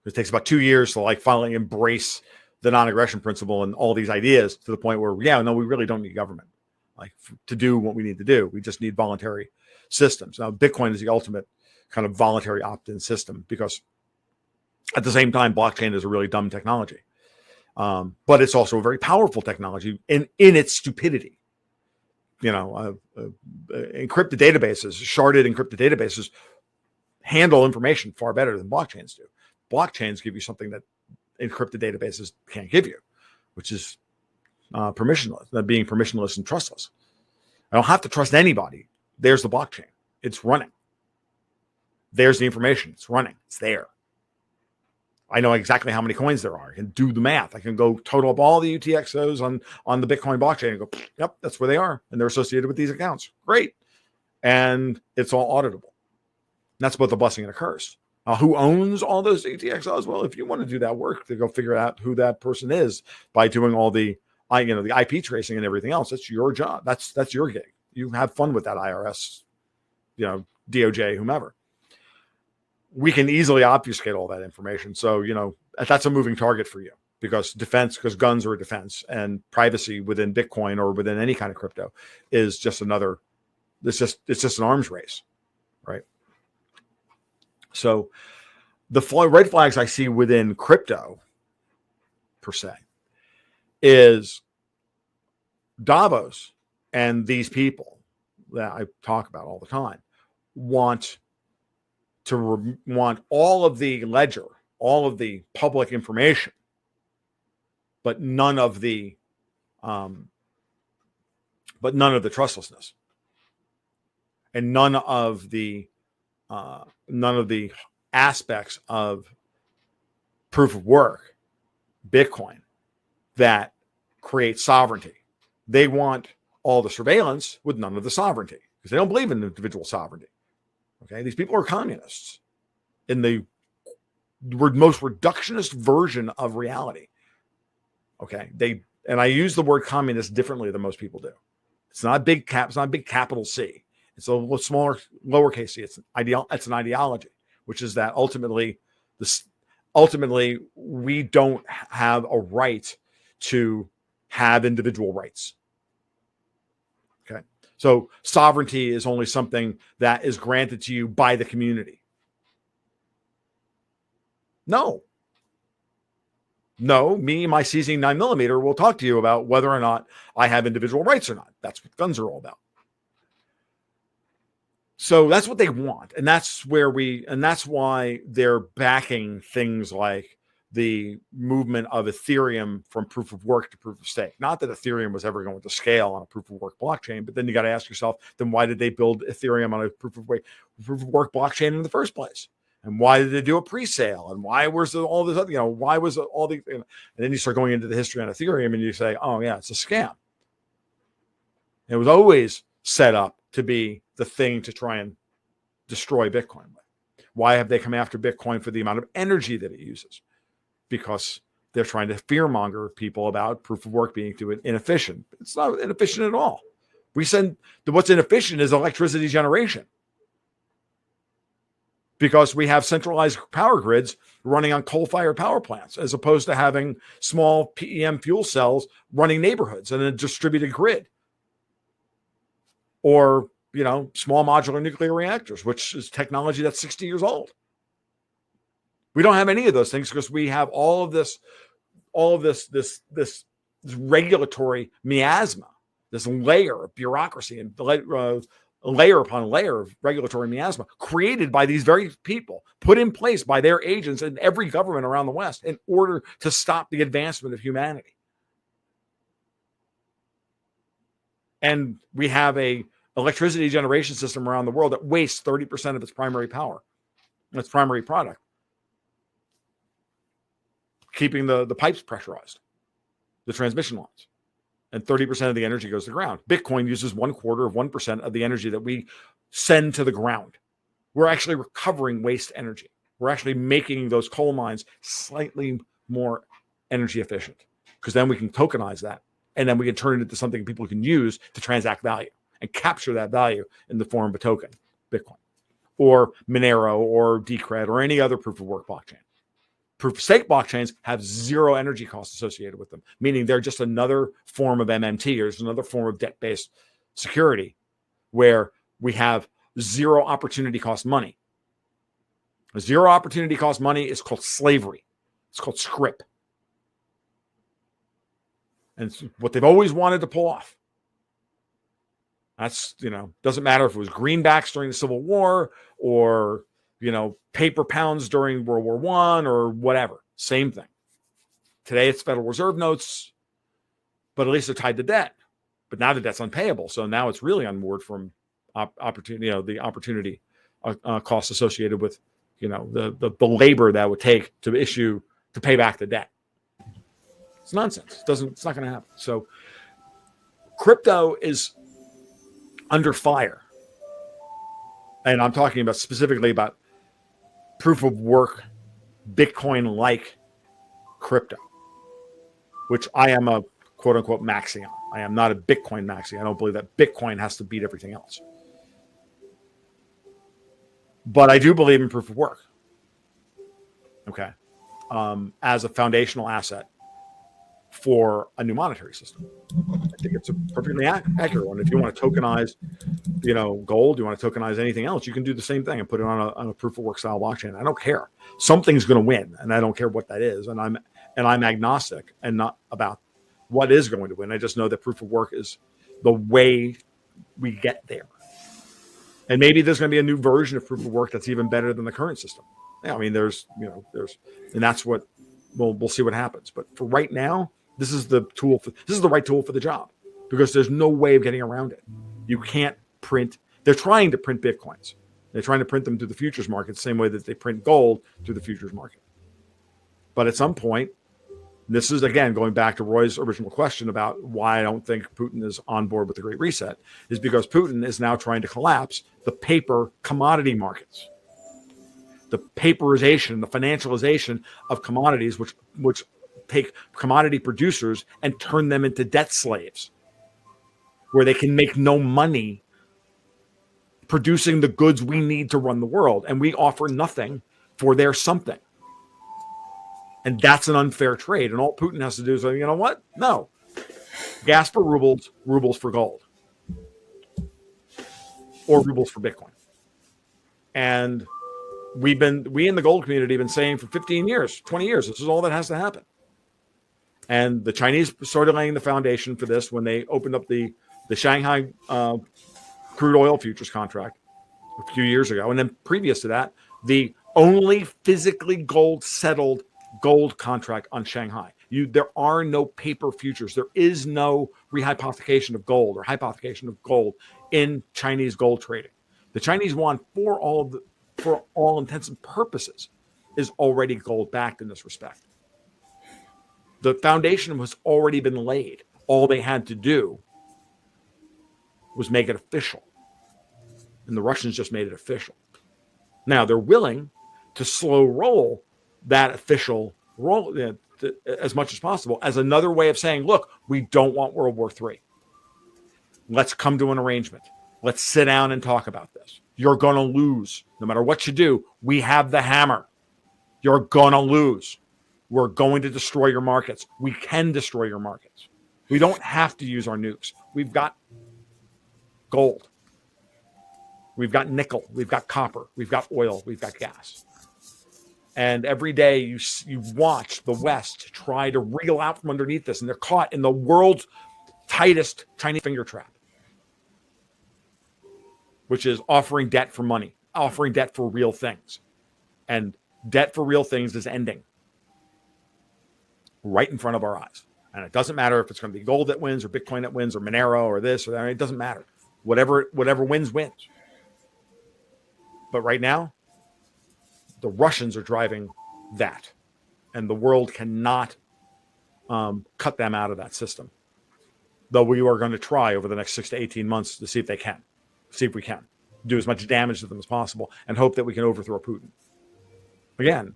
It takes about 2 years to like finally embrace the non-aggression principle and all these ideas to the point where, we really don't need government to do what we need to do. We just need voluntary systems. Now, Bitcoin is the ultimate kind of voluntary opt-in system, because at the same time, blockchain is a really dumb technology. But it's also a very powerful technology in its stupidity. Encrypted databases, sharded encrypted databases handle information far better than blockchains do. Blockchains give you something that encrypted databases can't give you, which is permissionless, being permissionless and trustless. I don't have to trust anybody. There's the blockchain. It's running. There's the information. It's running. It's there. I know exactly how many coins there are. I can do the math. I can go total up all the UTXOs on the Bitcoin blockchain and go, yep, that's where they are. And they're associated with these accounts. Great. And it's all auditable. And that's both a blessing and a curse. Who owns all those UTXOs? Well, if you want to do that work to go figure out who that person is by doing all the IP tracing and everything else, that's your job. That's your gig. You have fun with that, IRS, DOJ, whomever. We can easily obfuscate all that information. So, that's a moving target for you, because guns are a defense, and privacy within Bitcoin or within any kind of crypto is just it's just an arms race, right? So the red flags I see within crypto per se is Davos and these people that I talk about all the time want all of the ledger, all of the public information, but none of the trustlessness, and none of the aspects of proof of work, Bitcoin, that create sovereignty. They want all the surveillance with none of the sovereignty, because they don't believe in individual sovereignty. Okay, these people are communists in the most reductionist version of reality. Okay, and I use the word communist differently than most people do. It's not a big cap. It's not a big capital C. It's a little smaller, lowercase c. It's an ideology, which is that ultimately we don't have a right to have individual rights. Okay. So sovereignty is only something that is granted to you by the community. No, my seizing 9mm will talk to you about whether or not I have individual rights or not. That's what guns are all about. So that's what they want. And that's why they're backing things like the movement of Ethereum from proof of work to proof of stake. Not that Ethereum was ever going to scale on a proof of work blockchain, but then you got to ask yourself, then why did they build Ethereum on a proof of work blockchain in the first place? And why did they do a pre-sale? And why was all this other, why was all the, and then you start going into the history on Ethereum and you say, oh yeah, it's a scam. It was always set up to be the thing to try and destroy Bitcoin. Why have they come after Bitcoin for the amount of energy that it uses? Because they're trying to fearmonger people about proof of work being too inefficient. It's not inefficient at all. What's inefficient is electricity generation, because we have centralized power grids running on coal-fired power plants, as opposed to having small PEM fuel cells running neighborhoods in a distributed grid, or small modular nuclear reactors, which is technology that's 60 years old. We don't have any of those things because we have all of this regulatory miasma, this layer of bureaucracy and layer upon layer of regulatory miasma created by these very people, put in place by their agents in every government around the West in order to stop the advancement of humanity. And we have a electricity generation system around the world that wastes 30% of its primary power, its primary product, keeping the pipes pressurized, the transmission lines, and 30% of the energy goes to the ground. Bitcoin uses 1/4% of the energy that we send to the ground. We're actually recovering waste energy. we're actually making those coal mines slightly more energy efficient, because then we can tokenize that, and then we can turn it into something people can use to transact value and capture that value in the form of a token, Bitcoin, or Monero, or Decred, or any other proof of work blockchain. Proof of stake blockchains have zero energy costs associated with them, meaning they're just another form of MMT, or another form of debt-based security, where we have zero opportunity cost money. Zero opportunity cost money is called slavery. It's called scrip. And it's what they've always wanted to pull off. That's, doesn't matter if it was greenbacks during the Civil War, or, paper pounds during World War I, or whatever. Same thing. Today it's Federal Reserve notes, but at least they're tied to debt. But now the debt's unpayable. So now it's really unmoored from opportunity, the opportunity costs associated with, the labor that would take to pay back the debt. It's nonsense. It's not going to happen. So crypto is under fire. And I'm talking about specifically about proof of work, Bitcoin-like crypto, which I am a quote unquote maxi on. I am not a Bitcoin maxi. I don't believe that Bitcoin has to beat everything else. But I do believe in proof of work. Okay. As a foundational asset for a new monetary system. I think it's a perfectly accurate one. If you want to tokenize, gold, you want to tokenize anything else, you can do the same thing and put it on a proof of work style blockchain. I don't care. Something's going to win, and I don't care what that is. And I'm agnostic and not about what is going to win. I just know that proof of work is the way we get there. And maybe there's going to be a new version of proof of work that's even better than the current system. Yeah, I mean, there's, and that's what we'll see what happens. But for right now, this is the right tool for the job, because there's no way of getting around it. You can't print. They're trying to print Bitcoins. They're trying to print them through the futures market, the same way that they print gold through the futures market. But at some point, this is, again, going back to Roy's original question about why I don't think Putin is on board with the Great Reset, is because Putin is now trying to collapse the paper commodity markets. The paperization, the financialization of commodities, which take commodity producers and turn them into debt slaves, where they can make no money producing the goods we need to run the world, and we offer nothing for their something. And that's an unfair trade. And all Putin has to do is say, you know what? No. Gas for rubles, rubles for gold. Or rubles for Bitcoin. And we in the gold community have been saying for 15 years, 20 years, this is all that has to happen. And the Chinese started laying the foundation for this when they opened up the Shanghai crude oil futures contract a few years ago. And then previous to that, the only physically gold settled gold contract on Shanghai. There are no paper futures. There is no rehypothecation of gold or hypothecation of gold in Chinese gold trading. The Chinese yuan, for all intents and purposes, is already gold backed in this respect. The foundation has already been laid. All they had to do was make it official. And the Russians just made it official. Now they're willing to slow roll that official role as much as possible, as another way of saying, look, we don't want World War III. Let's come to an arrangement. Let's sit down and talk about this. You're going to lose. No matter what you do, we have the hammer. You're going to lose. We're going to destroy your markets. We can destroy your markets. We don't have to use our nukes. We've got gold. We've got nickel. We've got copper. We've got oil. We've got gas. And every day you watch the West try to wriggle out from underneath this, and they're caught in the world's tightest Chinese finger trap, which is offering debt for money, offering debt for real things. And debt for real things is ending right in front of our eyes. And it doesn't matter if it's going to be gold that wins or Bitcoin that wins or Monero or this or that. It doesn't matter. Whatever wins, wins. But right now, the Russians are driving that, and the world cannot cut them out of that system. Though we are going to try over the next 6 to 18 months to see if we can do as much damage to them as possible, and hope that we can overthrow Putin. again,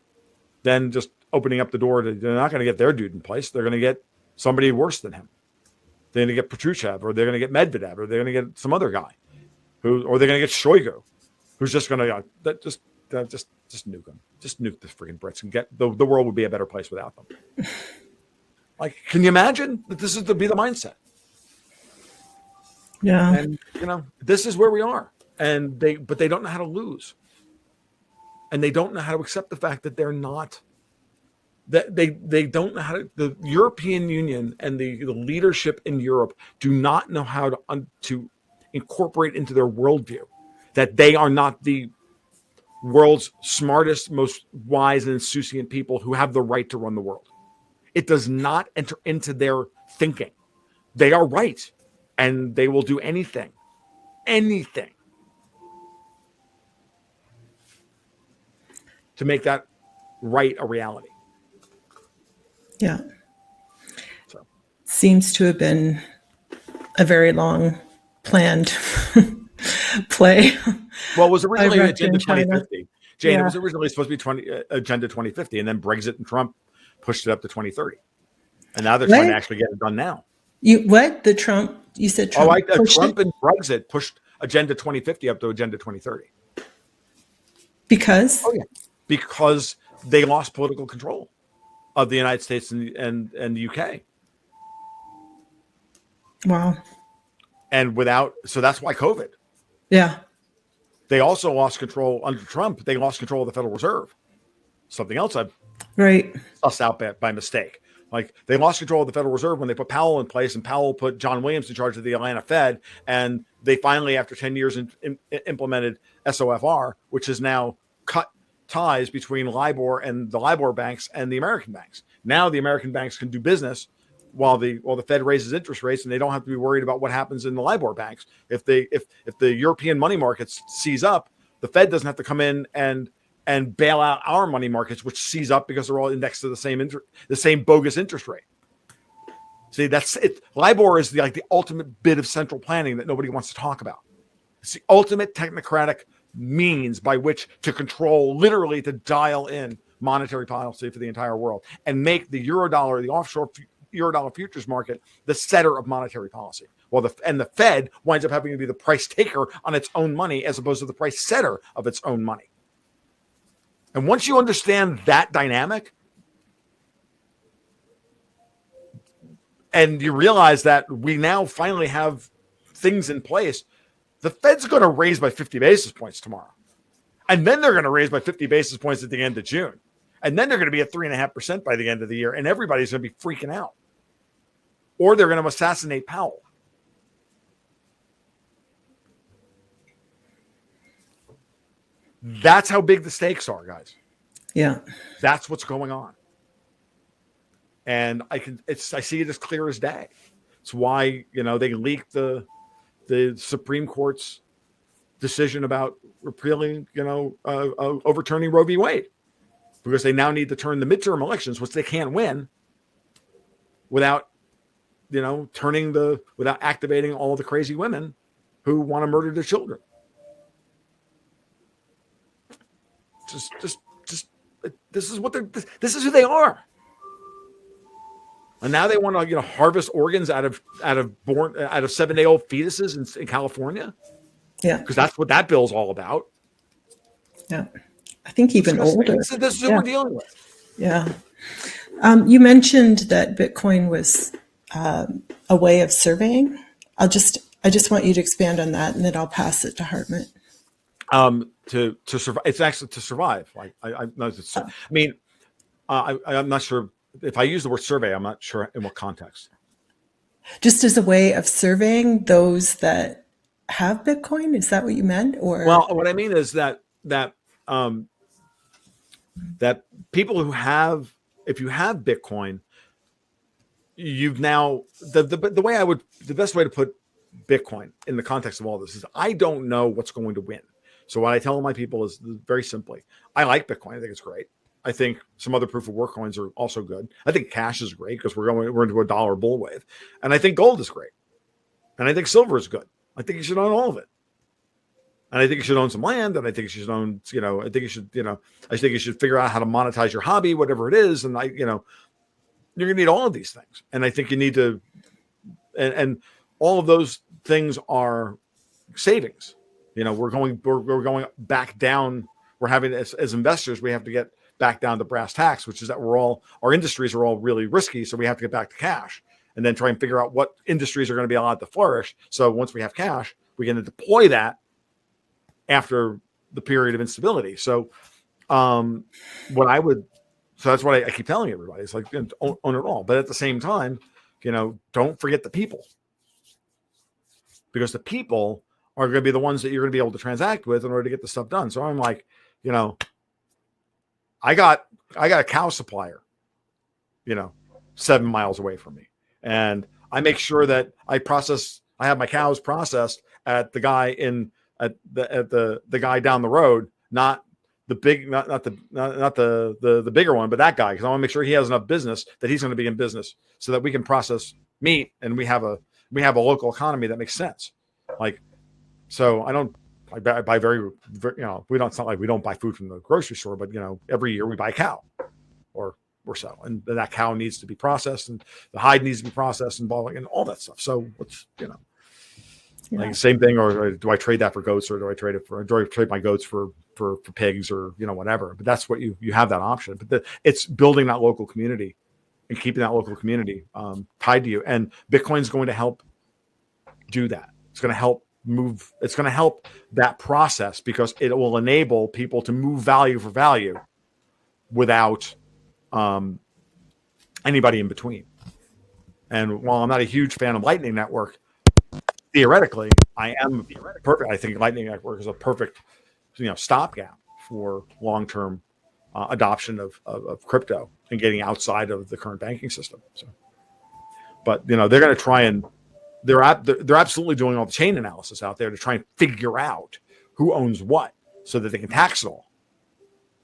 then just opening up the door to, they're not going to get their dude in place. They're going to get somebody worse than him. They're going to get Patrushev, or they're going to get Medvedev, or they're going to get some other guy or they're going to get Shoigu, who's just going to just nuke them. Just nuke the freaking Brits and get the world would be a better place without them. Like, can you imagine that this is to be the mindset? Yeah. And this is where we are. And they don't know how to lose. And they don't know how to accept the fact that they're not, that they don't know how to, the European Union and the leadership in Europe do not know how to incorporate into their worldview that they are not the world's smartest, most wise and insouciant people who have the right to run the world. It does not enter into their thinking. They are right, and they will do anything to make that right a reality. Yeah. So. Seems to have been a very long planned play. Well, it was originally Agenda 2050. Jane, Yeah. It was originally supposed to be Agenda 2050, and then Brexit and Trump pushed it up to 2030. And now they're trying to actually get it done now. You said Trump. Trump and Brexit pushed Agenda 2050 up to Agenda 2030. Because? Oh, yeah. Because they lost political control of the United States and the UK. Wow. And so that's why COVID. Yeah. They also lost control under Trump. They lost control of the Federal Reserve. Something else I've sussed out by mistake. Like, they lost control of the Federal Reserve when they put Powell in place, and Powell put John Williams in charge of the Atlanta Fed. And they finally, after 10 years, implemented SOFR, which has now cut ties between LIBOR and the LIBOR banks and the American banks. Now the American banks can do business while the Fed raises interest rates, and they don't have to be worried about what happens in the LIBOR banks. If the European money markets seize up, the Fed doesn't have to come in and bail out our money markets, which seize up because they're all indexed to the same bogus interest rate. See, that's it. LIBOR is the ultimate bit of central planning that nobody wants to talk about. It's the ultimate technocratic means by which to control, literally to dial in monetary policy for the entire world and make the Eurodollar, the offshore Eurodollar futures market, the setter of monetary policy. Well, the Fed winds up having to be the price taker on its own money as opposed to the price setter of its own money. And once you understand that dynamic, and you realize that we now finally have things in place, the Fed's going to raise by 50 basis points tomorrow. And then they're going to raise by 50 basis points at the end of June. And then they're going to be at 3.5% by the end of the year. And everybody's going to be freaking out. Or they're going to assassinate Powell. That's how big the stakes are, guys. Yeah. That's what's going on. And I see it as clear as day. It's why, they leaked the Supreme Court's decision about repealing, overturning Roe v. Wade, because they now need to turn the midterm elections, which they can't win, without activating all the crazy women who want to murder their children. Just this is who they are. And now they want to harvest organs out of 7-day-old fetuses in California. Yeah, because that's what that bill's all about. Yeah, I think even older. This is what we're dealing with. Yeah. You mentioned that Bitcoin was a way of surveying. I just want you to expand on that, and then I'll pass it to Hartmut. To survive, it's actually to survive. I'm not sure if I use the word survey. I'm not sure in what context. Just as a way of surveying those that have Bitcoin, is that what you meant? Or what I mean is that people who have, if you have Bitcoin, you've now the best way to put Bitcoin in the context of all this is I don't know what's going to win. So what I tell my people is very simply, I like Bitcoin. I think it's great. I think some other proof of work coins are also good. I think cash is great because we're into a dollar bull wave. And I think gold is great. And I think silver is good. I think you should own all of it. And I think you should own some land, and I think you should own, I think you should figure out how to monetize your hobby, whatever it is. And you're going to need all of these things. And I think you need to, and all of those things are savings. We're going back down. We're having, as investors, we have to get back down to brass tacks, which is that our industries are all really risky. So we have to get back to cash and then try and figure out what industries are going to be allowed to flourish. So once we have cash, we can deploy that after the period of instability. So so that's what I keep telling everybody. It's like, own it all. But at the same time, don't forget the people, because the people are going to be the ones that you're going to be able to transact with in order to get the stuff done. So I'm like, I got a cow supplier, 7 miles away from me. And I make sure that I have my cows processed at the guy at the guy down the road, not the big, not the bigger one, but that guy, because I want to make sure he has enough business that he's going to be in business so that we can process meat and we have a local economy that makes sense. Like, so I buy very, it's not like we don't buy food from the grocery store, but every year we buy a cow or so, and that cow needs to be processed, and the hide needs to be processed, and all that stuff. So what's like same thing, or do I trade that for goats, or do I trade my goats for pigs, or whatever? But that's what you have that option. But it's building that local community and keeping that local community tied to you. And Bitcoin's going to help do that. It's going to help move. It's going to help that process, because it will enable people to move value for value without anybody in between. And while I'm not a huge fan of Lightning Network, theoretically, I am perfect. I think Lightning Network is a perfect, stopgap for long-term adoption of crypto and getting outside of the current banking system. So, but they're going to try and they're absolutely doing all the chain analysis out there to try and figure out who owns what, so that they can tax it all.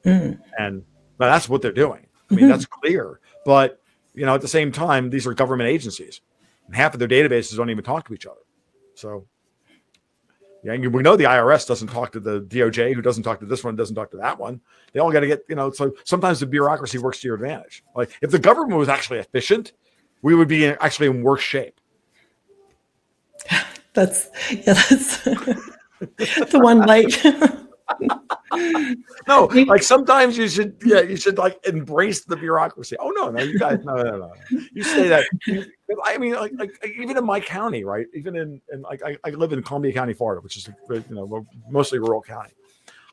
And that's what they're doing. I mean, that's clear. But at the same time, these are government agencies, and half of their databases don't even talk to each other. So, we know the IRS doesn't talk to the DOJ, who doesn't talk to this one, doesn't talk to that one. They all got to get, so sometimes the bureaucracy works to your advantage. Like, if the government was actually efficient, we would be actually in worse shape. That's the one light. No, like, sometimes you should like embrace the bureaucracy. Oh no, you guys, no. You say that. I mean, like even in my county, right? Even in I live in Columbia County, Florida, which is mostly rural county.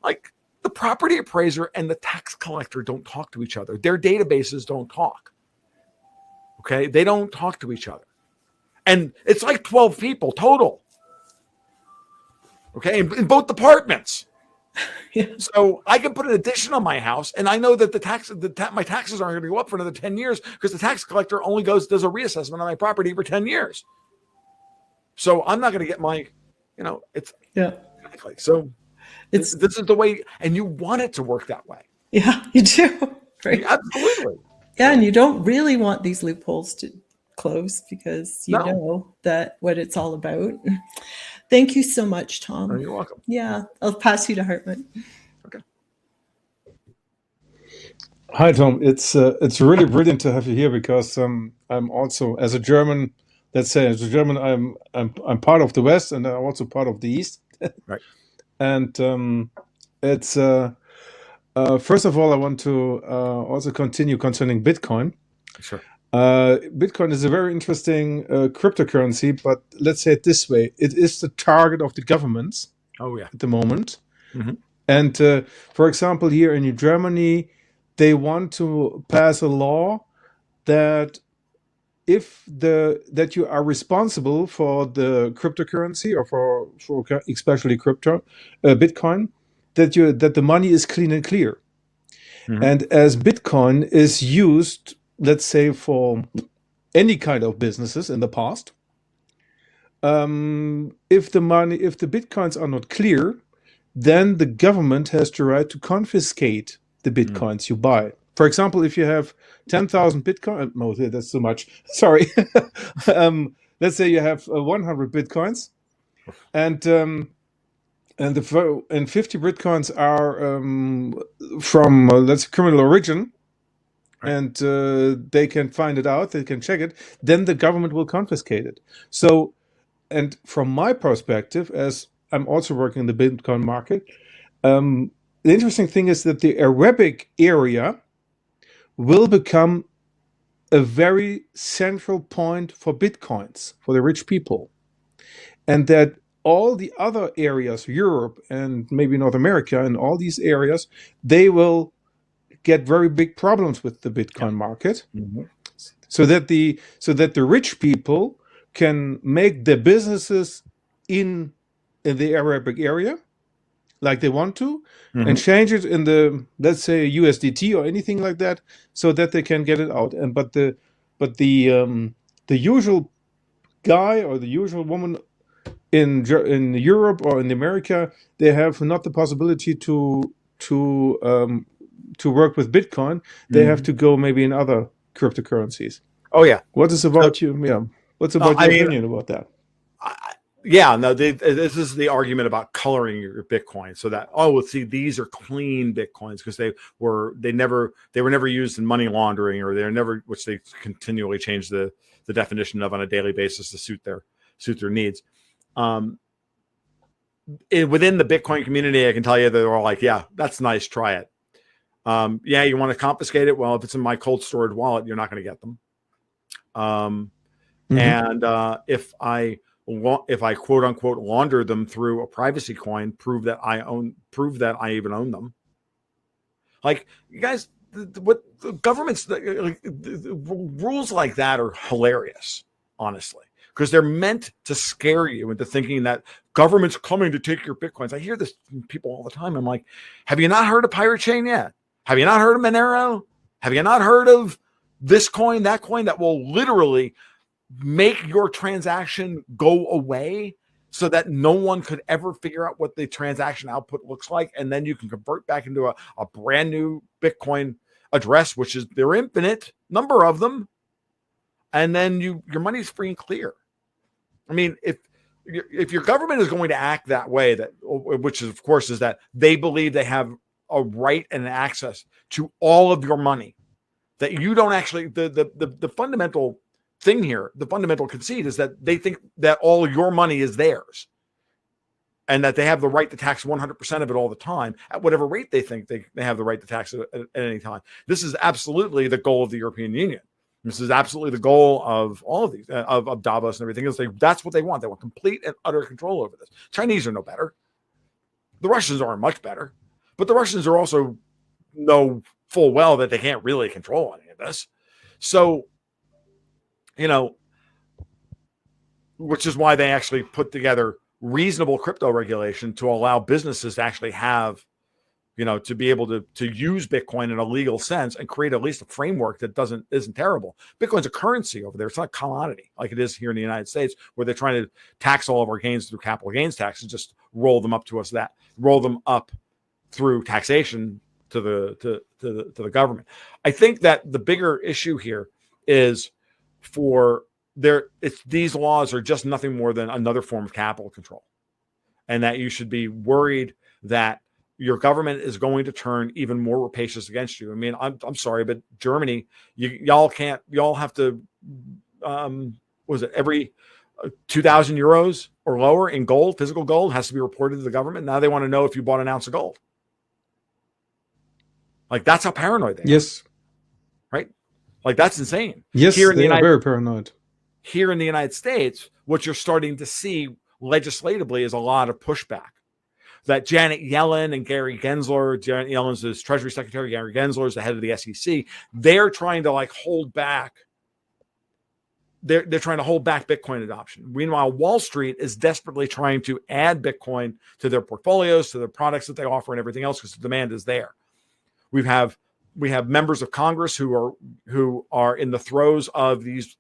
Like, the property appraiser and the tax collector don't talk to each other. Their databases don't talk. Okay, they don't talk to each other, and it's like 12 people total. Okay, in both departments. Yeah. So I can put an addition on my house, and I know that my taxes aren't going to go up for another 10 years, because the tax collector only does a reassessment on my property for 10 years. So I'm not going to get my, it's exactly. So this is the way, and you want it to work that way. Yeah, you do. Right. Yeah, absolutely. Yeah, and you don't really want these loopholes to close, because you know that what it's all about. Thank you so much, Tom. Oh, you're welcome. Yeah, I'll pass you to Hartmut. Okay. Hi, Tom. It's really brilliant to have you here, because I'm also, as a German, I'm part of the West, and I'm also part of the East. Right. And it's first of all, I want to also continue concerning Bitcoin. Sure. Bitcoin is a very interesting cryptocurrency, but let's say it this way: it is the target of the governments. Oh yeah. At the moment. Mm-hmm. And for example, here in Germany, they want to pass a law that that you are responsible for the cryptocurrency, or for especially Bitcoin, that the money is clean and clear. Mm-hmm. And as Bitcoin is used, let's say, for any kind of businesses in the past, if the Bitcoins are not clear, then the government has the right to confiscate the Bitcoins you buy. For example, if you have 10,000 Bitcoin, no, that's too much. Sorry. Let's say you have 100 Bitcoins, and and 50 Bitcoins are from let's say criminal origin, Right. and they can find it out, they can check it, then the government will confiscate it. So, and from my perspective, as I'm also working in the Bitcoin market, the interesting thing is that the Arabic area will become a very central point for Bitcoins, for the rich people. And that all the other areas, Europe and maybe North America and all these areas, they will get very big problems with the Bitcoin market. Mm-hmm. So that the rich people can make their businesses in the Arabic area like they want to, and change it in the, let's say, USDT or anything like that, so that they can get it out. And but the usual guy or the usual woman in Europe or in America, they have not the possibility to work with Bitcoin. They have to go maybe in other cryptocurrencies. Oh yeah. What is about you? Yeah. What's about your opinion about that? Yeah, no, this is the argument about coloring your Bitcoin, so that see, these are clean Bitcoins because they were never used in money laundering, or they're never, which they continually change the definition of on a daily basis to suit their needs. Within the Bitcoin community, I can tell you that they're all like, yeah, that's nice, try it. Yeah, you want to confiscate it? Well, if it's in my cold storage wallet, you're not going to get them. And if I quote unquote launder them through a privacy coin, prove that I even own them. Like, you guys, what the government's the rules like that are hilarious, honestly, because they're meant to scare you into thinking that government's coming to take your Bitcoins. I hear this from people all the time. I'm like, have you not heard of Pirate Chain yet? Have you not heard of Monero? Have you not heard of this coin, that coin that will literally make your transaction go away so that no one could ever figure out what the transaction output looks like, and then you can convert back into a brand new Bitcoin address, which is their infinite number of them, and then your money's free and clear. I mean, if your government is going to act that way, that which is, of course, is that they believe they have a right and access to all of your money, that you don't actually, the fundamental thing here, the fundamental conceit is that they think that all your money is theirs, and that they have the right to tax 100% of it all the time at whatever rate they think they have the right to tax it at any time. This is absolutely the goal of the European Union. This is absolutely the goal of all of these, of Davos and everything else. That's what they want. They want complete and utter control over this. Chinese are no better. The Russians aren't much better, but the Russians are also know full well that they can't really control any of this. So, which is why they actually put together reasonable crypto regulation to allow businesses to actually have, to be able to use Bitcoin in a legal sense and create at least a framework that isn't terrible. Bitcoin's a currency over there. It's not a commodity like it is here in the United States, where they're trying to tax all of our gains through capital gains tax and just roll them up through taxation to the government. I think that the bigger issue here is these laws are just nothing more than another form of capital control, and that you should be worried that your government is going to turn even more rapacious against you. I mean, I'm sorry, but Germany, y'all have to, was it every 2,000 euros or lower in gold, physical gold, has to be reported to the government. Now they want to know if you bought an ounce of gold. Like, that's how paranoid they are. Yes. Right? Like, that's insane. Yes, they are very paranoid. Here in the United States, what you're starting to see legislatively is a lot of pushback. That Janet Yellen and Gary Gensler, Janet Yellen's the Treasury Secretary, Gary Gensler is the head of the SEC. They're trying to hold back. They're trying to hold back Bitcoin adoption. Meanwhile, Wall Street is desperately trying to add Bitcoin to their portfolios, to their products that they offer, and everything else, because the demand is there. We have members of Congress who are in the throes of these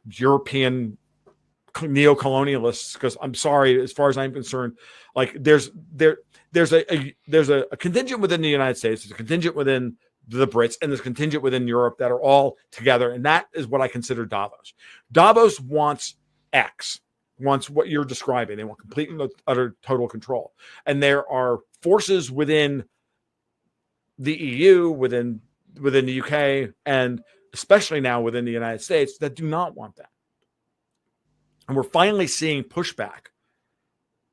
European neo-colonialists, because I'm sorry, as far as I'm concerned, there's a contingent within the United States, there's a contingent within the Brits, and there's a contingent within Europe that are all together, and that is what I consider Davos. Davos wants X. wants what you're describing. They want complete and utter total control. And there are forces within the EU, within the UK, and especially now within the United States that do not want that. And we're finally seeing pushback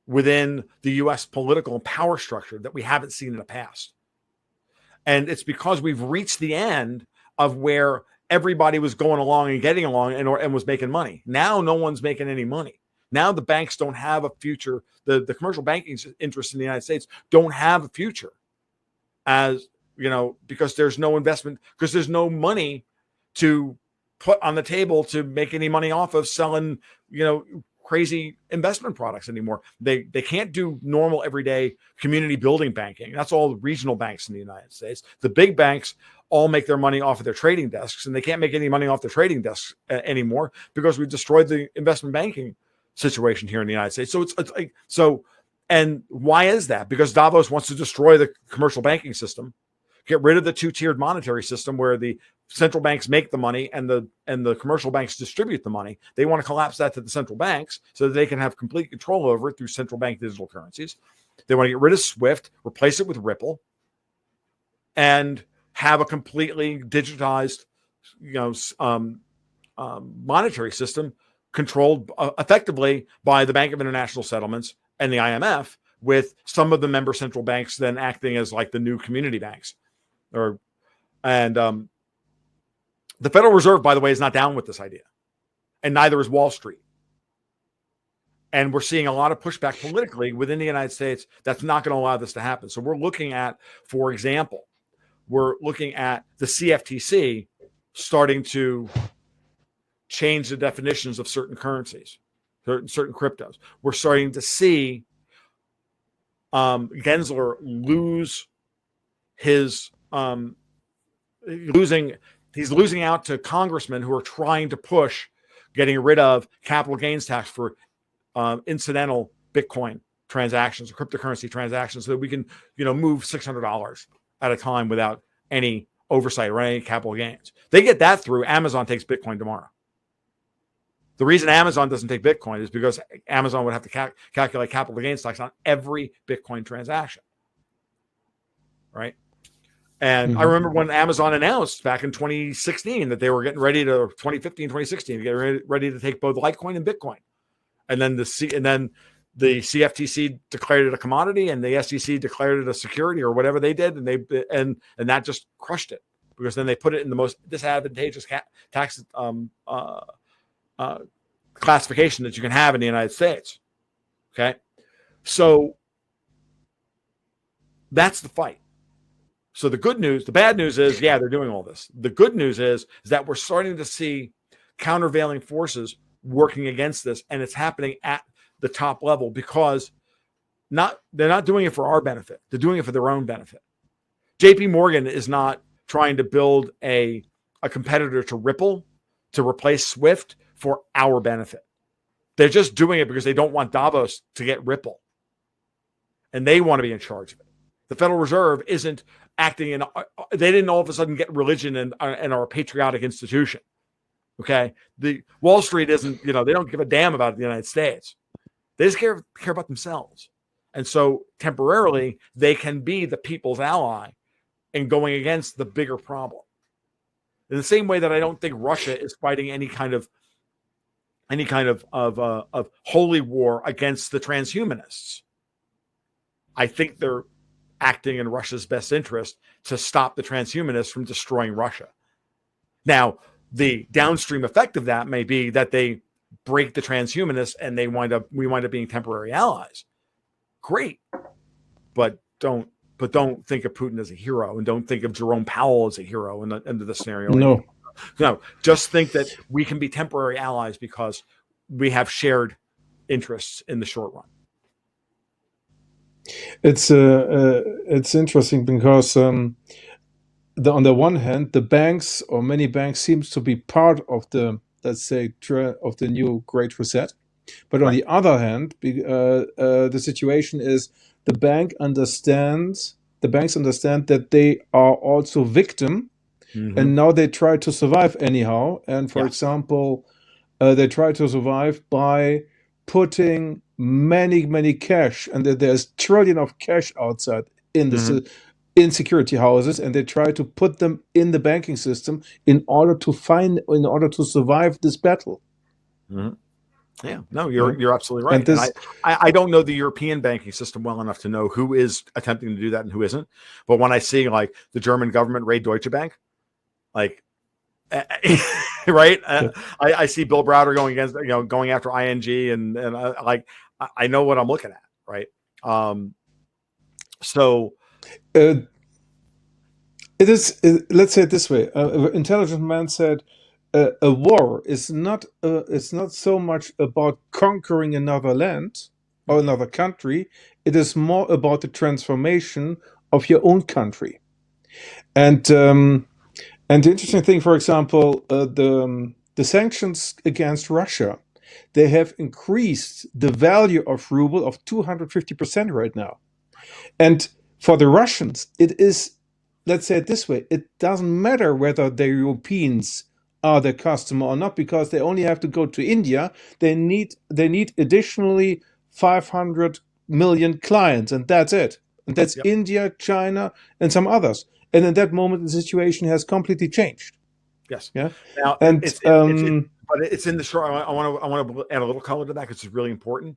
within the US political and power structure that we haven't seen in the past. And it's because we've reached the end of where everybody was going along and getting along and was making money. Now no one's making any money. Now the banks don't have a future. The commercial banking interests in the United States don't have a future, as you know, because there's no investment, because there's no money to put on the table to make any money off of selling, you know, crazy investment products anymore. They can't do normal everyday community building banking. That's all the regional banks in the United States. The big banks all make their money off of their trading desks, and they can't make any money off their trading desks anymore because we've destroyed the investment banking situation here in the United States. So it's like, so, and why is that? Because Davos wants to destroy the commercial banking system, get rid of the two-tiered monetary system where the central banks make the money and the commercial banks distribute the money. They want to collapse that to the central banks so that they can have complete control over it through central bank digital currencies. They want to get rid of SWIFT, replace it with Ripple, and have a completely digitized, you know, monetary system controlled effectively by the Bank of International Settlements and the IMF, with some of the member central banks then acting as like the new community banks. The Federal Reserve, by the way, is not down with this idea, and neither is Wall Street. And we're seeing a lot of pushback politically within the United States that's not going to allow this to happen. So we're looking at, for example, the CFTC starting to change the definitions of certain currencies, certain cryptos. We're starting to see Gensler lose his he's losing out to congressmen who are trying to push getting rid of capital gains tax for incidental Bitcoin transactions or cryptocurrency transactions, so that we can, you know, move $600 at a time without any oversight or any capital gains. They get that through. Amazon takes Bitcoin tomorrow. The reason Amazon doesn't take Bitcoin is because Amazon would have to calculate capital gains tax on every Bitcoin transaction, right? And I remember when Amazon announced back in 2016 that they were getting ready to, 2015, 2016, to get ready to take both Litecoin and Bitcoin. And then the CFTC declared it a commodity, and the SEC declared it a security or whatever they did, and that just crushed it, because then they put it in the most disadvantageous tax classification that you can have in the United States. Okay, so that's the fight. So the bad news is, yeah, they're doing all this. The good news is that we're starting to see countervailing forces working against this, and it's happening at the top level, because they're not doing it for our benefit. They're doing it for their own benefit. JP Morgan is not trying to build a competitor to Ripple to replace SWIFT for our benefit. They're just doing it because they don't want Davos to get Ripple, and they want to be in charge of it. The Federal Reserve isn't acting in, they didn't all of a sudden get religion and are a patriotic institution. Okay. The Wall Street isn't, you know, they don't give a damn about the United States. They just care about themselves. And so temporarily they can be the people's ally in going against the bigger problem. In the same way that I don't think Russia is fighting any kind of holy war against the transhumanists. I think they're acting in Russia's best interest to stop the transhumanists from destroying Russia. Now, the downstream effect of that may be that they break the transhumanists and we wind up being temporary allies. Great, but don't think of Putin as a hero, and don't think of Jerome Powell as a hero into the scenario. No, just think that we can be temporary allies because we have shared interests in the short run. It's interesting because on the one hand, the banks, or many banks, seems to be part of the, let's say, of the new Great Reset. But on the other hand, the situation is the banks understand that they are also victim, and now they try to survive anyhow. And for example, they try to survive by putting many cash, and that there's trillion of cash outside in the in security houses, and they try to put them in the banking system in order to survive this battle. Mm-hmm. Yeah, no, you're absolutely right. And this, and I don't know the European banking system well enough to know who is attempting to do that and who isn't. But when I see like the German government raid Deutsche Bank, like, right, I see Bill Browder going after ING, and I know what I'm looking at, right? So it is. Let's say it this way: an intelligent man said, "A war is not. It's not so much about conquering another land or another country. It is more about the transformation of your own country." And the interesting thing, for example, the sanctions against Russia, they have increased the value of ruble of 250% right now. And for the Russians, it is, let's say it this way, it doesn't matter whether the Europeans are their customer or not, because they only have to go to India. They need additionally 500 million clients, and that's it. And that's India, China, and some others. And in that moment, the situation has completely changed. Yes. Yeah. Now, And but it's in the short. I want to add a little color to that because it's really important.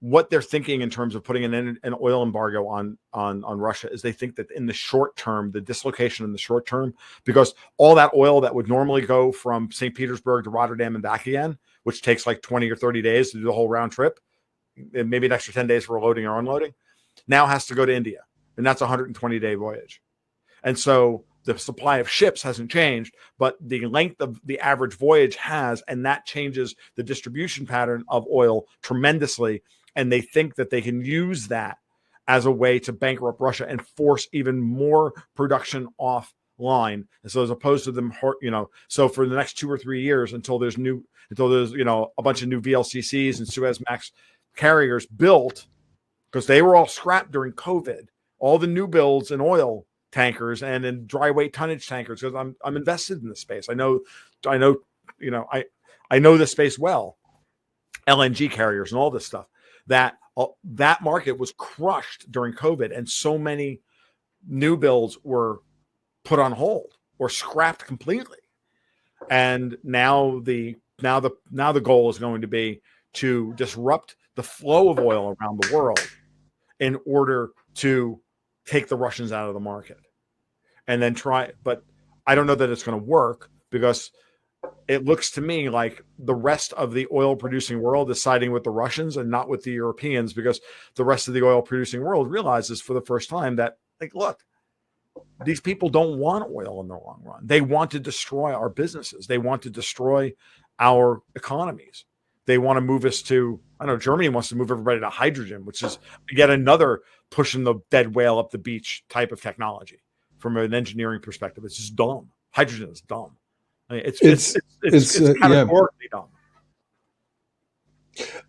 What they're thinking in terms of putting an oil embargo on Russia is they think that in the short term, the dislocation in the short term, because all that oil that would normally go from St. Petersburg to Rotterdam and back again, which takes like 20 or 30 days to do the whole round trip, and maybe an extra 10 days for loading or unloading, now has to go to India. And that's a 120-day voyage. And so the supply of ships hasn't changed, but the length of the average voyage has, and that changes the distribution pattern of oil tremendously. And they think that they can use that as a way to bankrupt Russia and force even more production offline. And so as opposed to them, so for the next 2 or 3 years until there's a bunch of new VLCCs and Suezmax carriers built, because they were all scrapped during COVID, all the new builds in oil tankers and in dry weight tonnage tankers, because I'm invested in the space. I know the space well, LNG carriers and all this stuff. That market was crushed during COVID, and so many new builds were put on hold or scrapped completely. And now the goal is going to be to disrupt the flow of oil around the world in order to take the Russians out of the market, and then but I don't know that it's going to work, because it looks to me like the rest of the oil producing world is siding with the Russians and not with the Europeans, because the rest of the oil producing world realizes for the first time that, like, look, these people don't want oil in the long run. They want to destroy our businesses. They want to destroy our economies. They want to move us to, Germany wants to move everybody to hydrogen, which is yet another pushing the dead whale up the beach type of technology from an engineering perspective. It's just dumb. Hydrogen is dumb. I mean, it's categorically dumb.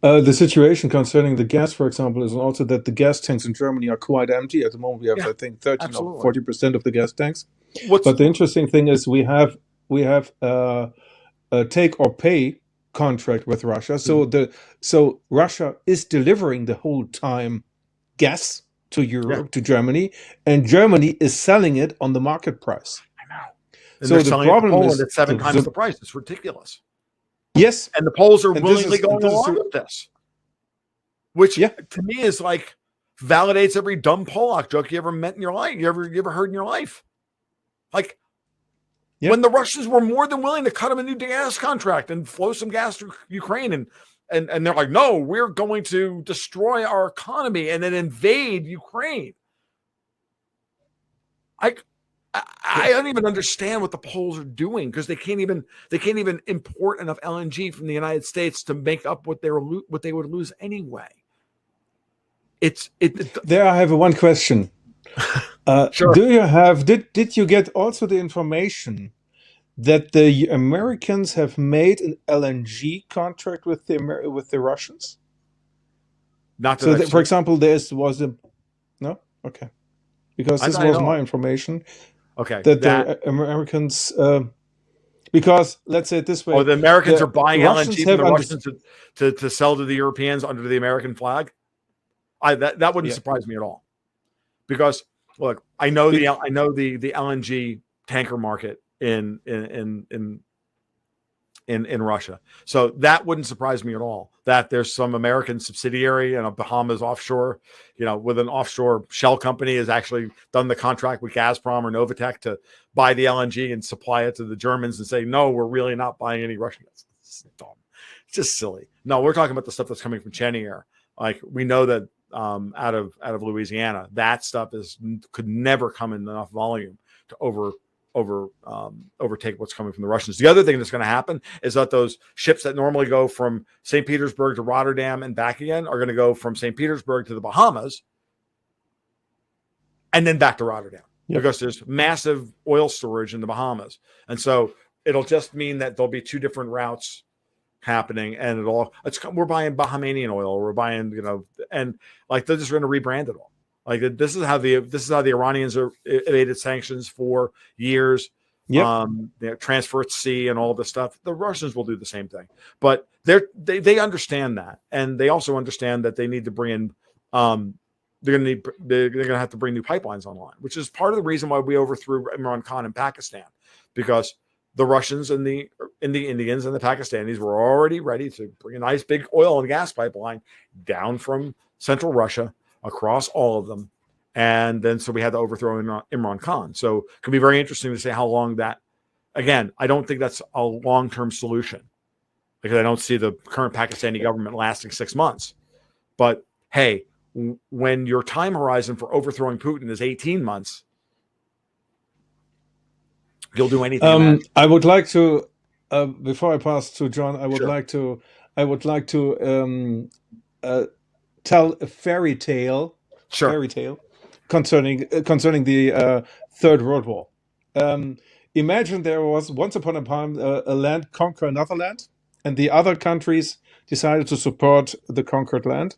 The situation concerning the gas, for example, is also that the gas tanks in Germany are quite empty. At the moment, we have, I think, 13 or 40% of the gas tanks. But the interesting thing is we have a take or pay contract with Russia. So Russia is delivering the whole time gas to Europe, to Germany, and Germany is selling it on the market price. I know. And so the problem is at 7 times the price. It's ridiculous. Yes. And the Poles are willingly going along with this, which to me is like validates every dumb Polak joke you ever met in your life. You ever heard in your life. Like when the Russians were more than willing to cut them a new gas contract and flow some gas through Ukraine, and they're like, no, we're going to destroy our economy and then invade Ukraine. I don't even understand what the Poles are doing, because they can't even import enough LNG from the United States to make up what they would lose anyway. There I have one question. Sure. Did you get also the information that the Americans have made an LNG contract with the Russians? Not so. For example, no. Okay, because this was my information. Okay, that the Americans Because let's say it this way: Or the Americans the are buying Russians LNG from have the understood. Russians to sell to the Europeans under the American flag. That wouldn't Yeah. surprise me at all, because look, I know Be- the LNG tanker market in Russia, so that wouldn't surprise me at all. That there's some American subsidiary in a Bahamas offshore, with an offshore shell company has actually done the contract with Gazprom or Novatek to buy the LNG and supply it to the Germans and say, no, we're really not buying any Russian gas. It's dumb. It's just silly. No, we're talking about the stuff that's coming from Cheniere. Like we know that out of Louisiana, that stuff could never come in enough volume to overtake what's coming from the Russians. The other thing that's going to happen is that those ships that normally go from St. Petersburg to Rotterdam and back again are going to go from St. Petersburg to the Bahamas and then back to Rotterdam. Yep. Because there's massive oil storage in the Bahamas. And so it'll just mean that there'll be two different routes happening, and we're buying Bahamian oil, we're buying, and like they're just going to rebrand it all. Like this is how the Iranians are evaded sanctions for years. Yep. Transfer at sea and all this stuff. The Russians will do the same thing, but they understand that, and they also understand that they need to bring in. They're going to have to bring new pipelines online, which is part of the reason why we overthrew Imran Khan in Pakistan, because the Russians and the Indians and the Pakistanis were already ready to bring a nice big oil and gas pipeline down from central Russia across all of them. And then so we had to overthrow Imran Khan. So it could be very interesting to see how long that, again, I don't think that's a long-term solution, because I don't see the current Pakistani government lasting 6 months. But hey, when your time horizon for overthrowing Putin is 18 months, you'll do anything. I would like to, before I pass to John, I would Sure. like to tell a fairy tale. Sure. Fairy tale concerning the Third World War. Imagine there was once upon a time a land conquer another land, and the other countries decided to support the conquered land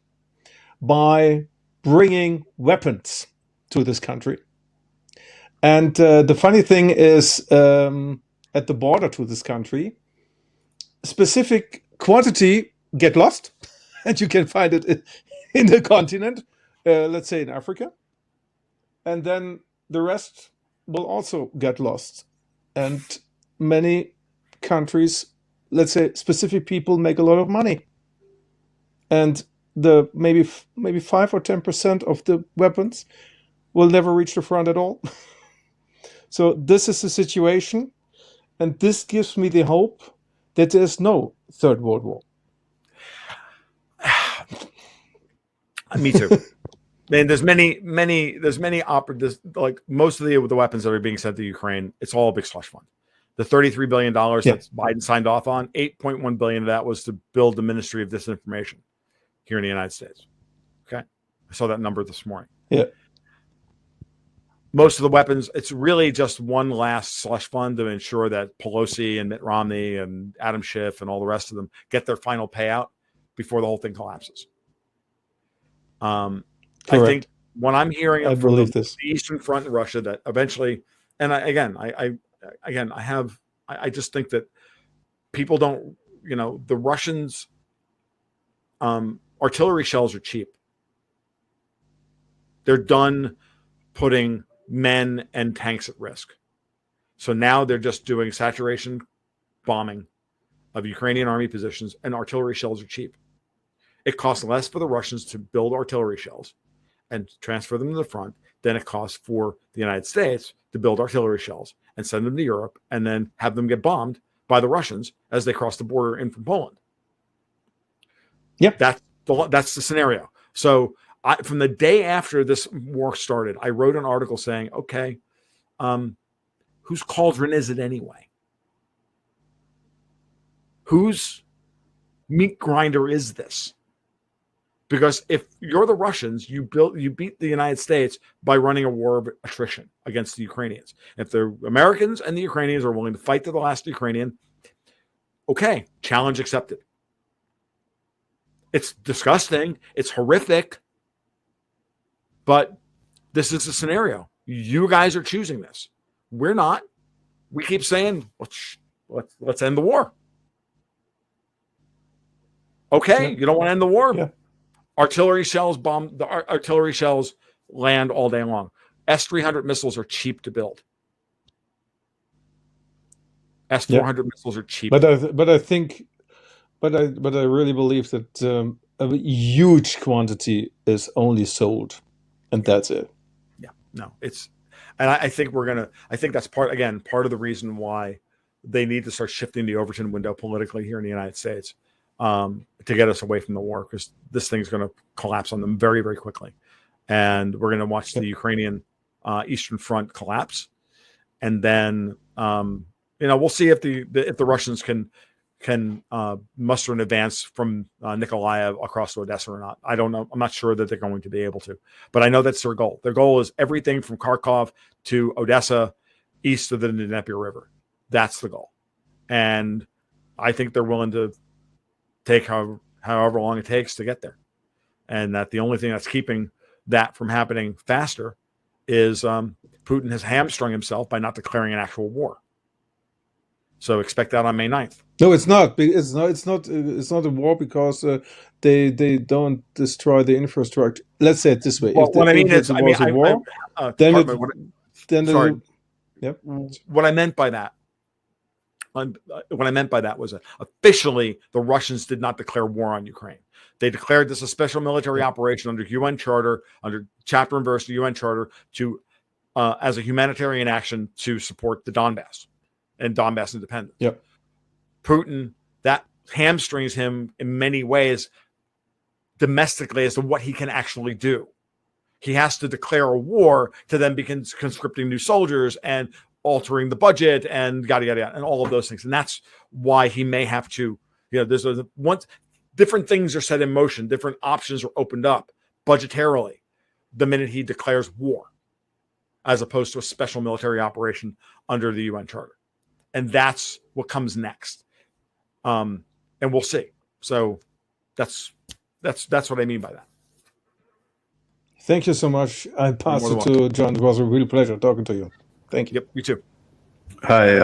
by bringing weapons to this country. And the funny thing is, at the border to this country, specific quantity get lost, and you can find it in the continent, let's say in Africa, and then the rest will also get lost. And many countries, let's say specific people, make a lot of money, and the maybe 5 or 10% of the weapons will never reach the front at all. So this is the situation, and this gives me the hope that there's no Third World War. Me too. Man, there's many operatives. Like most of the weapons that are being sent to Ukraine, it's all a big slush fund. The $33 billion that Biden signed off on, $8.1 billion of that was to build the Ministry of Disinformation here in the United States. Okay, I saw that number this morning. Yeah. Most of the weapons, it's really just one last slush fund to ensure that Pelosi and Mitt Romney and Adam Schiff and all the rest of them get their final payout before the whole thing collapses. I think what I'm hearing from the Eastern Front in Russia, that eventually, and I just think that people don't, the Russians, artillery shells are cheap. They're done putting men and tanks at risk. So now they're just doing saturation bombing of Ukrainian army positions, and artillery shells are cheap. It costs less for the Russians to build artillery shells and transfer them to the front than it costs for the United States to build artillery shells and send them to Europe and then have them get bombed by the Russians as they cross the border in from Poland. Yep. That's the scenario. So from the day after this war started, I wrote an article saying, okay, whose cauldron is it anyway? Whose meat grinder is this? Because if you're the Russians, you beat the United States by running a war of attrition against the Ukrainians. If the Americans and the Ukrainians are willing to fight to the last Ukrainian, okay, challenge accepted. It's disgusting. It's horrific. But this is the scenario. You guys are choosing this. We're not. We keep saying, well, let's end the war. Okay, you don't want to end the war? Yeah. Artillery shells artillery shells land all day long. S-300 missiles are cheap to build. S-400 missiles are cheap. But I really believe that a huge quantity is only sold, and that's it. Yeah, no, and I think I think that's part of the reason why they need to start shifting the Overton window politically here in the United States, to get us away from the war, because this thing's going to collapse on them very, very quickly. And we're going to watch the Ukrainian Eastern Front collapse. And then, we'll see if the Russians can muster an advance from Nikolaev across to Odessa or not. I don't know. I'm not sure that they're going to be able to, but I know that's their goal. Their goal is everything from Kharkov to Odessa, east of the Dnieper River. That's the goal. And I think they're willing to take however long it takes to get there. And that the only thing that's keeping that from happening faster is Putin has hamstrung himself by not declaring an actual war. So expect that on May 9th. No, it's not. It's not a war because they don't destroy the infrastructure. Let's say it this way: Well, what I mean is, What I meant by that was that officially the Russians did not declare war on Ukraine. They declared this a special military operation under UN Charter, under Chapter and Verse of the UN Charter, to as a humanitarian action to support the Donbass and Donbass independence. Yep. Putin, that hamstrings him in many ways domestically as to what he can actually do. He has to declare a war to then begin conscripting new soldiers and altering the budget and yada, yada, yada, and all of those things. And that's why he may have to, once different things are set in motion, different options are opened up budgetarily the minute he declares war, as opposed to a special military operation under the UN Charter. And that's what comes next. And we'll see. So that's what I mean by that. Thank you so much. I pass it to John. It was a real pleasure talking to you. Thank you. Yep, you too. Hi,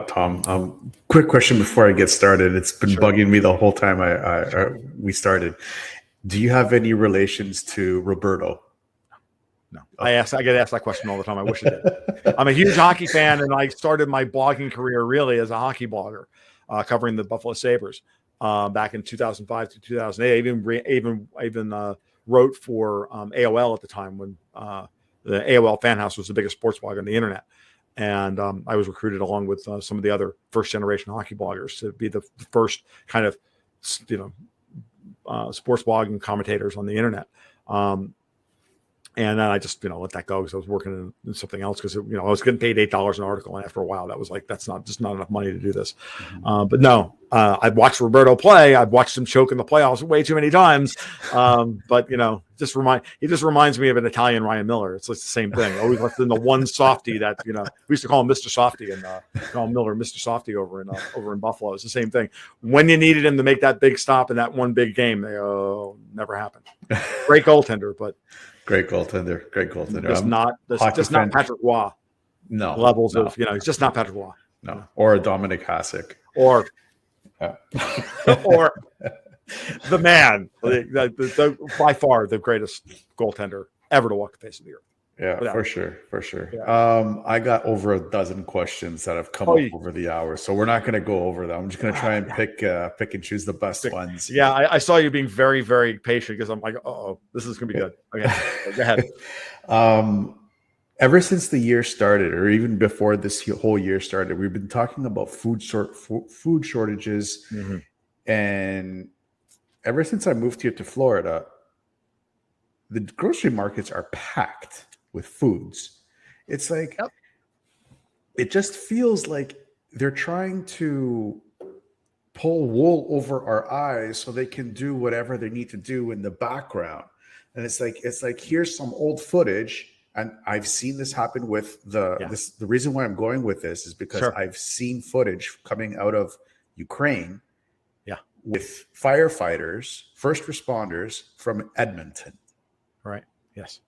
Tom. Quick question before I get started. It's been bugging me the whole time we started. Do you have any relations to Roberto? No, I get asked that question all the time. I wish I did. I'm a huge hockey fan, and I started my blogging career really as a hockey blogger, covering the Buffalo Sabres back in 2005 to 2008. I even wrote for AOL at the time when the AOL Fan House was the biggest sports blog on the internet, and I was recruited along with some of the other first generation hockey bloggers to be the first kind of sports blogging commentators on the internet. And then I just, let that go because I was working in something else because, I was getting paid $8 an article. And after a while, that was like, that's not enough money to do this. Mm-hmm. But no, I've watched Roberto play. I've watched him choke in the playoffs way too many times. But, he just reminds me of an Italian Ryan Miller. It's like the same thing. Always left in the one softy that, we used to call him Mr. Softy and call him Miller Mr. Softy over in Buffalo. It's the same thing. When you needed him to make that big stop in that one big game, never happened. Great goaltender, but. Great goaltender. Just not Patrick Roy. No levels of he's just not Patrick Roy. No, or Dominic Hasek, or or the man, by far the greatest goaltender ever to walk the face of the earth. Yeah, for sure. Yeah. I got over a dozen questions that have come up over the hours, so we're not going to go over them. I'm just going to try and pick and choose the best ones. Yeah, I saw you being very, very patient because I'm like, oh, this is going to be good. Okay, go ahead. Ever since the year started, or even before this whole year started, we've been talking about food shortages, mm-hmm. And ever since I moved here to Florida, the grocery markets are packed with foods. It's like, It just feels like they're trying to pull wool over our eyes so they can do whatever they need to do in the background. And it's like here's some old footage. And I've seen this happen with the reason why I'm going with this is because I've seen footage coming out of Ukraine with firefighters, first responders from Edmonton. Right. Yes.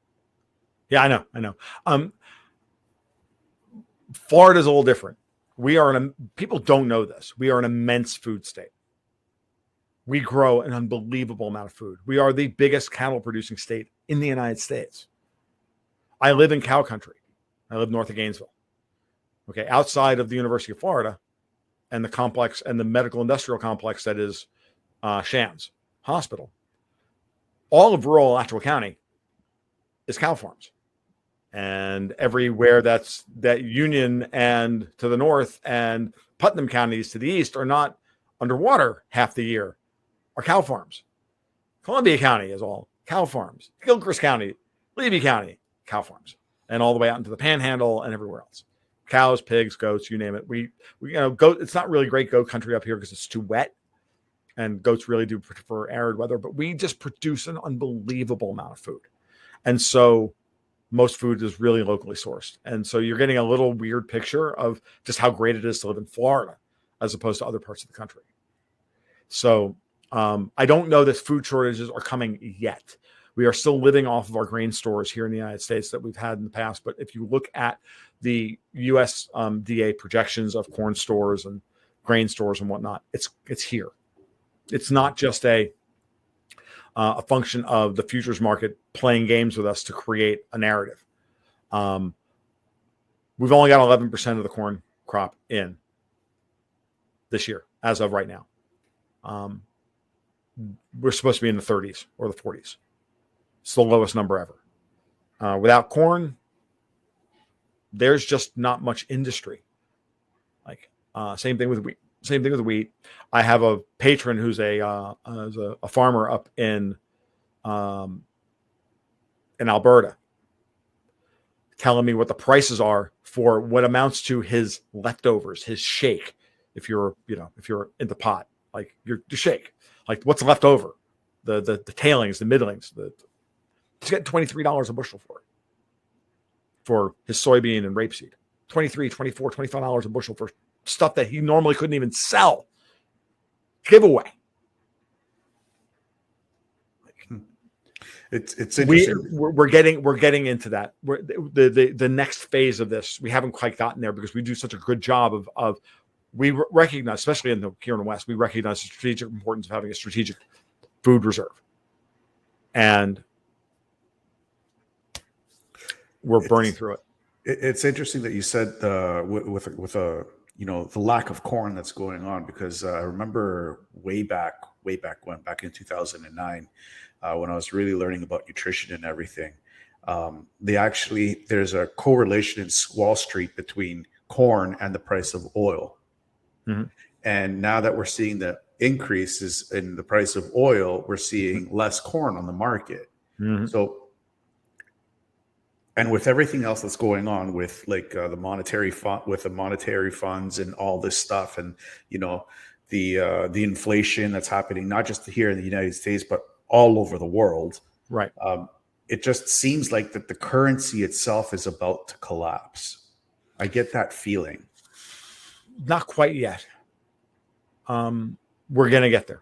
Yeah, I know. Florida's a little different. people don't know this. We are an immense food state. We grow an unbelievable amount of food. We are the biggest cattle producing state in the United States. I live in cow country. I live north of Gainesville. Okay, outside of the University of Florida and the complex and the medical industrial complex that is Shands Hospital. All of rural Alachua County is cow farms. And everywhere that Union and to the north and Putnam counties to the east are not underwater half the year are cow farms. Columbia County is all cow farms. Gilchrist County, Levy County, cow farms. And all the way out into the Panhandle and everywhere else. Cows, pigs, goats, you name it. We goat. It's not really great goat country up here because it's too wet, and goats really do prefer arid weather. But we just produce an unbelievable amount of food, and so most food is really locally sourced. And so you're getting a little weird picture of just how great it is to live in Florida as opposed to other parts of the country. So I don't know that food shortages are coming yet. We are still living off of our grain stores here in the United States that we've had in the past. But if you look at the USDA projections of corn stores and grain stores and whatnot, it's here. It's not just a function of the futures market playing games with us to create a narrative. We've only got 11% of the corn crop in this year as of right now. We're supposed to be in the 30s or the 40s. It's the lowest number ever. Without corn, there's just not much industry. Like same thing with wheat. Same thing with wheat. I have a patron who's a farmer up in Alberta, telling me what the prices are for what amounts to his leftovers, his shake. If you're in the pot, like your shake, like what's left over, the tailings, the middlings, he's getting $23 a bushel for his soybean and rapeseed. $23, $24, $25 a bushel for stuff that he normally couldn't even sell. Giveaway. It's interesting. We're getting into that. The next phase of this. We haven't quite gotten there because we do such a good job of we recognize, especially here in the West, we recognize the strategic importance of having a strategic food reserve, and we're burning through it. It's interesting that you said with the lack of corn that's going on, because I remember way back in 2009 when I was really learning about nutrition and everything. There's a correlation in Wall Street between corn and the price of oil. Mm-hmm. And now that we're seeing the increases in the price of oil, we're seeing less corn on the market. Mm-hmm. So, and with everything else that's going on with the monetary fund, with the monetary funds and all this stuff, and the inflation that's happening not just here in the United States but all over the world, right? It just seems like that the currency itself is about to collapse. I get that feeling. Not quite yet. We're going to get there.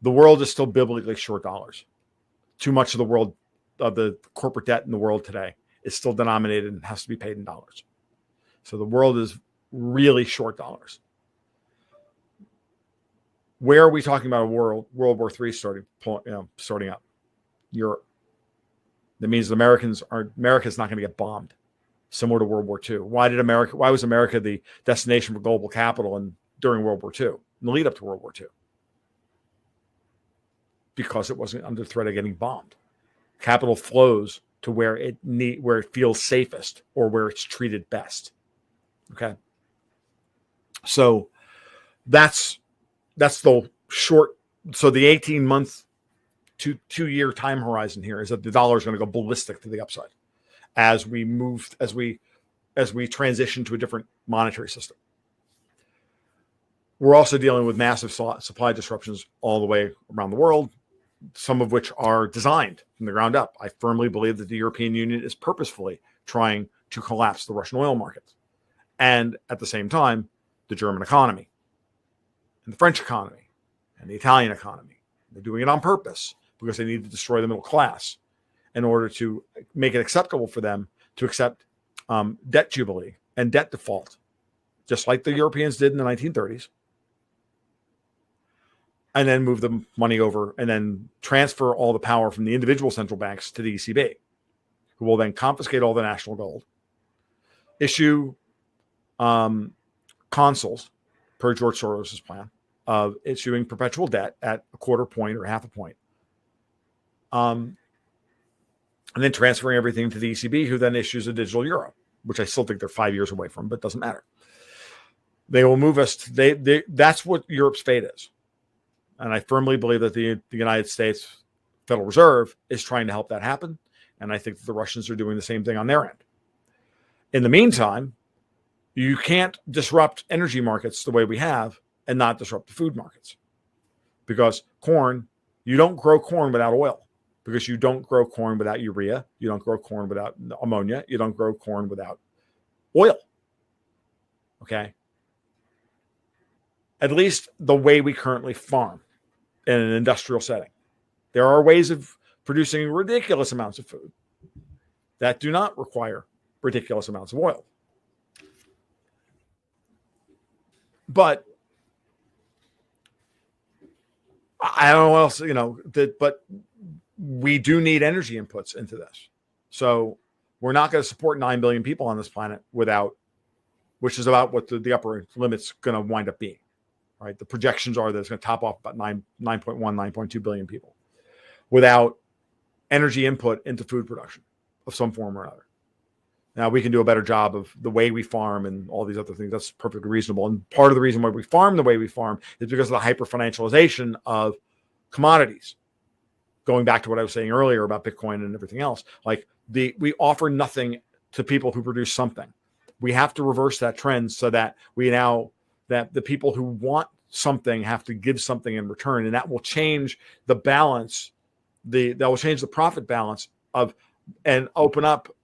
The world is still biblically short dollars. Too much of the world, of the corporate debt in the world today, is still denominated and has to be paid in dollars. So the world is really short dollars. Where are we talking about a World War III starting up? Europe. That means America's not going to get bombed, similar to World War II. Why was America the destination for global capital during World War II, in the lead up to World War II? Because it wasn't under threat of getting bombed. Capital flows to where it feels safest or where it's treated best. Okay. So that's the short. So the 18-month to 2-year time horizon here is that the dollar is going to go ballistic to the upside as we transition to a different monetary system. We're also dealing with massive supply disruptions all the way around the world, some of which are designed from the ground up. I firmly believe that the European Union is purposefully trying to collapse the Russian oil market. And at the same time, the German economy and the French economy and the Italian economy. They're doing it on purpose because they need to destroy the middle class in order to make it acceptable for them to accept debt jubilee and debt default, just like the Europeans did in the 1930s, and then move the money over and then transfer all the power from the individual central banks to the ECB, who will then confiscate all the national gold, issue consols per George Soros's plan of issuing perpetual debt at a quarter point or half a point. And then transferring everything to the ECB, who then issues a digital euro, which I still think they're 5 years away from, but doesn't matter. They will move us. That's what Europe's fate is. And I firmly believe that the United States Federal Reserve is trying to help that happen. And I think that the Russians are doing the same thing on their end. In the meantime, you can't disrupt energy markets the way we have and not disrupt the food markets. Because corn, you don't grow corn without oil. Because you don't grow corn without urea. You don't grow corn without ammonia. You don't grow corn without oil. Okay? At least the way we currently farm in an industrial setting. There are ways of producing ridiculous amounts of food that do not require ridiculous amounts of oil. But I don't know what else, but we do need energy inputs into this. So we're not going to support 9 billion people on this planet without, which is about what the upper limit's going to wind up being, right? The projections are that it's going to top off about 9.1, 9.2 billion people without energy input into food production of some form or another. Now, we can do a better job of the way we farm and all these other things. That's perfectly reasonable. And part of the reason why we farm the way we farm is because of the hyper-financialization of commodities. Going back to what I was saying earlier about Bitcoin and everything else, like we offer nothing to people who produce something. We have to reverse that trend so that that the people who want something have to give something in return, and that will change the balance. That will change the profit balance and open up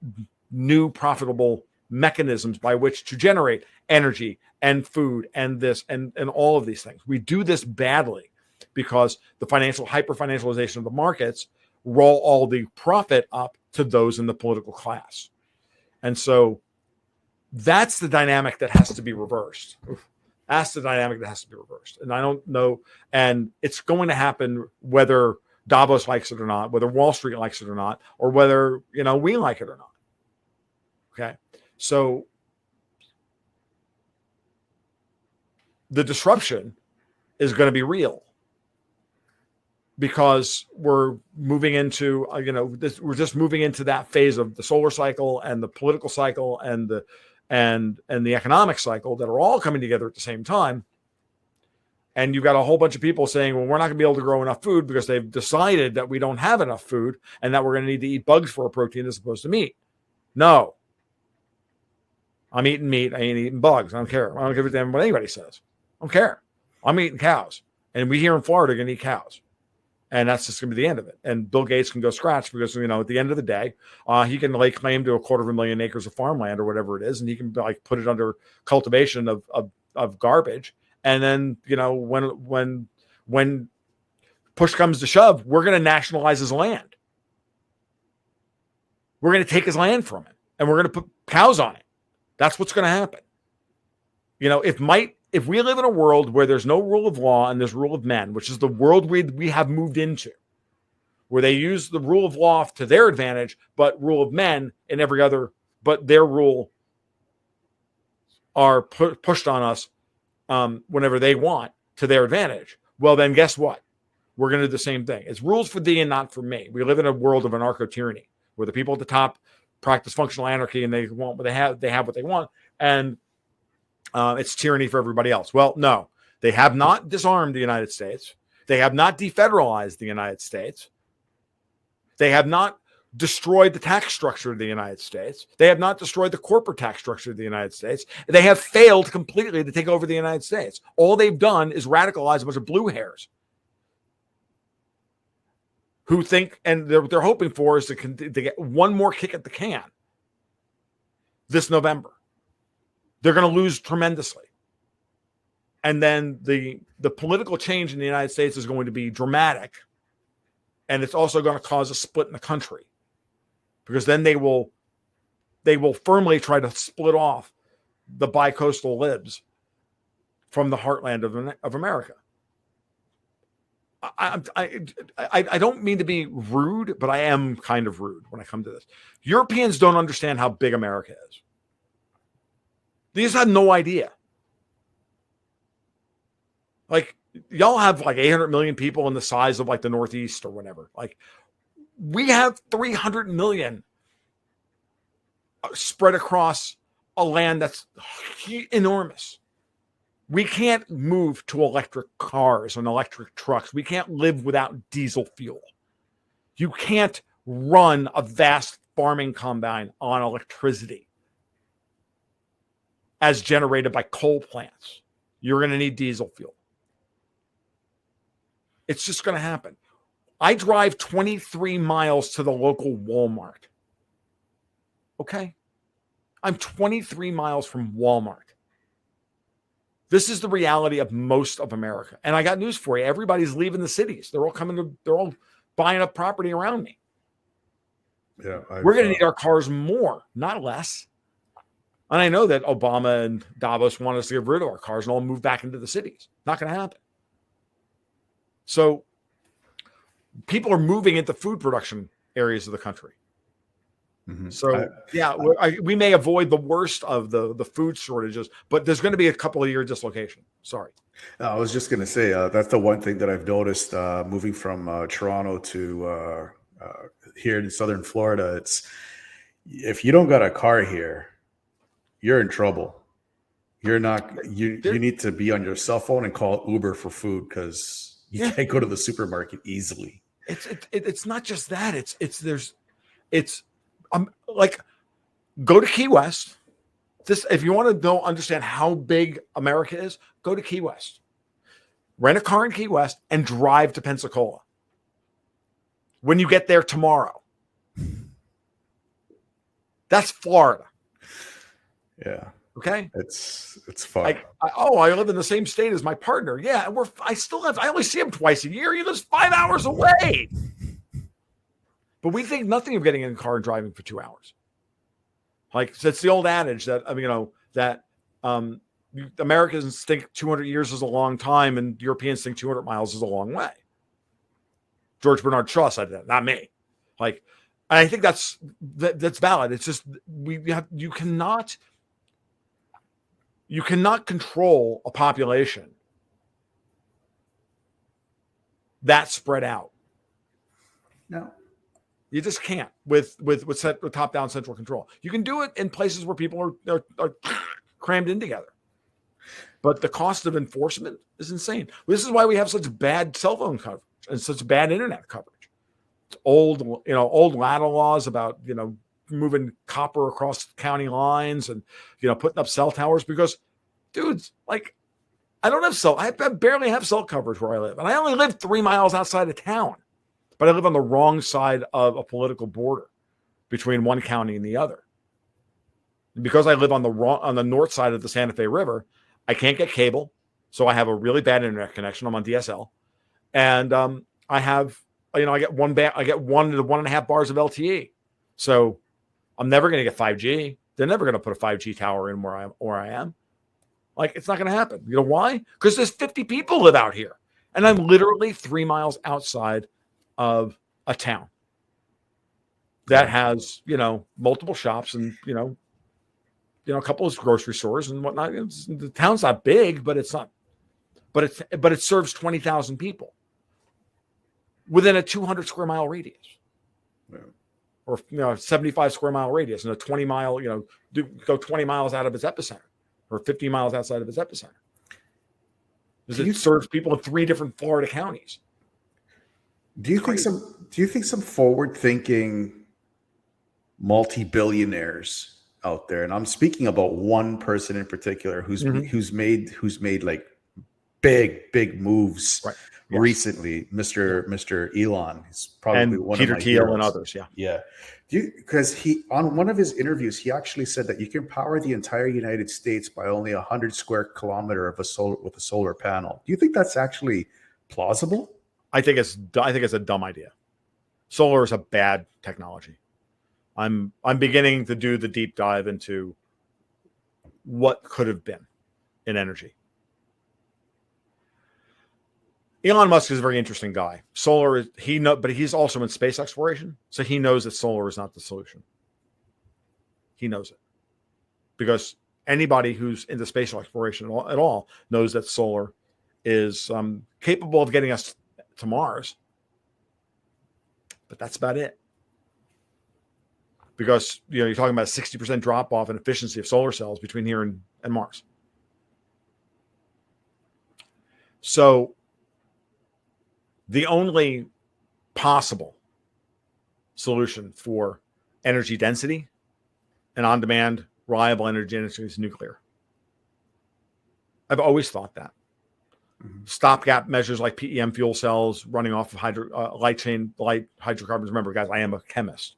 new profitable mechanisms by which to generate energy and food and this and all of these things. We do this badly because the hyper-financialization of the markets roll all the profit up to those in the political class. And so that's the dynamic that has to be reversed. That's the dynamic that has to be reversed. And I don't know. And it's going to happen whether Davos likes it or not, whether Wall Street likes it or not, or whether, we like it or not. Okay. So the disruption is going to be real because we're moving into, we're just moving into that phase of the solar cycle and the political cycle and the economic cycle that are all coming together at the same time. And you've got a whole bunch of people saying, well, we're not going to be able to grow enough food because they've decided that we don't have enough food and that we're going to need to eat bugs for a protein as opposed to meat. No. I'm eating meat. I ain't eating bugs. I don't care. I don't give a damn what anybody says. I don't care. I'm eating cows. And we here in Florida are going to eat cows. And that's just going to be the end of it. And Bill Gates can go scratch because, at the end of the day, he can lay claim to 250,000 acres of farmland or whatever it is. And he can put it under cultivation of garbage. And then, when push comes to shove, we're going to nationalize his land. We're going to take his land from him and we're going to put cows on it. That's what's going to happen. If we live in a world where there's no rule of law and there's rule of men, which is the world we have moved into, where they use the rule of law to their advantage, but rule of men in every other, but their rule are pushed on us whenever they want to their advantage. Well, then guess what? We're going to do the same thing. It's rules for thee and not for me. We live in a world of anarcho-tyranny where the people at the top practice functional anarchy and they want what they have what they want. And it's tyranny for everybody else. Well, no, they have not disarmed the United States. They have not defederalized the United States. They have not destroyed the tax structure of the United States. They have not destroyed the corporate tax structure of the United States. They have failed completely to take over the United States. All they've done is radicalize a bunch of blue hairs who think, and they're hoping for is to get one more kick at the can this November. They're going to lose tremendously. And then the political change in the United States is going to be dramatic. And it's also going to cause a split in the country. Because then they will firmly try to split off the bicoastal libs from the heartland of America. I don't mean to be rude, but I am kind of rude when I come to this. Europeans don't understand how big America is. They just have no idea. Like, y'all have like 800 million people in the size of like the Northeast or whatever. Like, we have 300 million spread across a land that's enormous. We can't move to electric cars and electric trucks. We can't live without diesel fuel. You can't run a vast farming combine on electricity as generated by coal plants. You're going to need diesel fuel. It's just going to happen. I drive 23 miles to the local Walmart. Okay? I'm 23 miles from Walmart. This is the reality of most of America. And I got news for you. Everybody's leaving the cities. They're all buying up property around me. Yeah, we're going to need our cars more, not less. And I know that Obama and Davos want us to get rid of our cars and all move back into the cities. Not going to happen. So people are moving into food production areas of the country. Mm-hmm. So we may avoid the worst of the food shortages, but there's going to be a couple of year dislocation. Sorry. I was just going to say that's the one thing that I've noticed moving from Toronto to here in Southern Florida. It's if you don't got a car here, you're in trouble. You're not. You need to be on your cell phone and call Uber for food because you can't go to the supermarket easily. It's not just that. It's like go to Key West. If you want to understand how big America is, go to Key West. Rent a car in Key West and drive to Pensacola. When you get there tomorrow, that's Florida. Yeah. Okay. It's fun. I live in the same state as my partner. Yeah. I only see him twice a year. He lives 5 hours away. But we think nothing of getting in a car and driving for 2 hours. Like, it's the old adage that, Americans think 200 years is a long time and Europeans think 200 miles is a long way. George Bernard Shaw said that, not me. And I think that's valid. It's just, you cannot control a population that spread out. No. You just can't with top-down central control. You can do it in places where people are crammed in together. But the cost of enforcement is insane. This is why we have such bad cell phone coverage and such bad internet coverage. It's old ladder laws about, moving copper across county lines and, putting up cell towers because, dudes, I don't have I barely have cell coverage where I live. And I only live 3 miles outside of town. But I live on the wrong side of a political border between one county and the other. And because I live on the north side of the Santa Fe River, I can't get cable. So I have a really bad internet connection. I'm on DSL. And I have, I get 1 to 1.5 bars of LTE. So I'm never going to get 5G. They're never going to put a 5G tower in where I am. It's not going to happen. You know why? Because there's 50 people live out here. And I'm literally 3 miles outside of a town that has, multiple shops and, a couple of grocery stores and whatnot. The town's not big, but it's not, but it serves 20,000 people within a 200 square mile radius. Yeah. Or, 75 square mile radius and a 20 mile, go 20 miles out of its epicenter or 50 miles outside of its epicenter. It serves people in 3 different Florida counties. Do you think some forward-thinking multi-billionaires out there, and I'm speaking about one person in particular who's made like big moves recently, Mr. Elon. He's probably and one Peter of my Thiel heroes. And others, yeah. Because he on one of his interviews he actually said that you can power the entire United States by only 100 square kilometer with a solar panel. Do you think that's actually plausible? I think it's a dumb idea. Solar is a bad technology. I'm beginning to do the deep dive into what could have been in energy. Elon Musk is a very interesting guy. Solar is but he's also in space exploration, so he knows that solar is not the solution. He knows it because anybody who's into space exploration at all knows that solar is capable of getting us to Mars, but that's about it. Because you're talking about a 60% drop off in efficiency of solar cells between here and Mars. So the only possible solution for energy density and on-demand reliable energy density is nuclear. I've always thought that. Stopgap measures like PEM fuel cells running off of light hydrocarbons. Remember, guys, I am a chemist.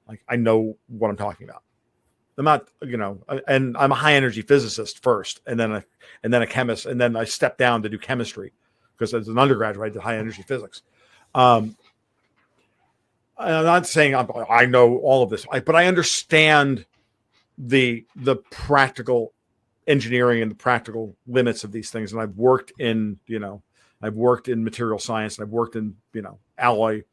Like, I know what I'm talking about. I'm not, and I'm a high energy physicist first, and then a chemist, and then I stepped down to do chemistry because as an undergraduate I did high energy physics. I'm not saying I know all of this, but I understand the practical engineering and the practical limits of these things. And I've worked in material science, and I've worked in alloy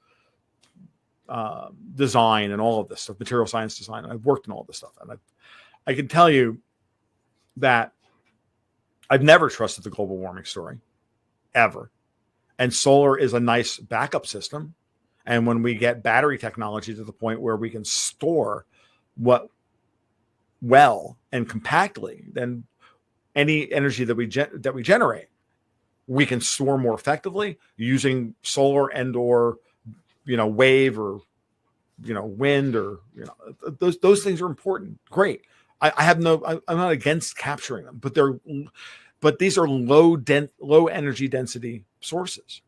design and all of this stuff, material science design. And I've worked in all this stuff, and I can tell you that I've never trusted the global warming story ever. And solar is a nice backup system. And when we get battery technology to the point where we can store well and compactly, then any energy that we generate, we can store more effectively using solar and or wave or wind or those things are important. Great. I'm not against capturing them, but these are low energy density sources.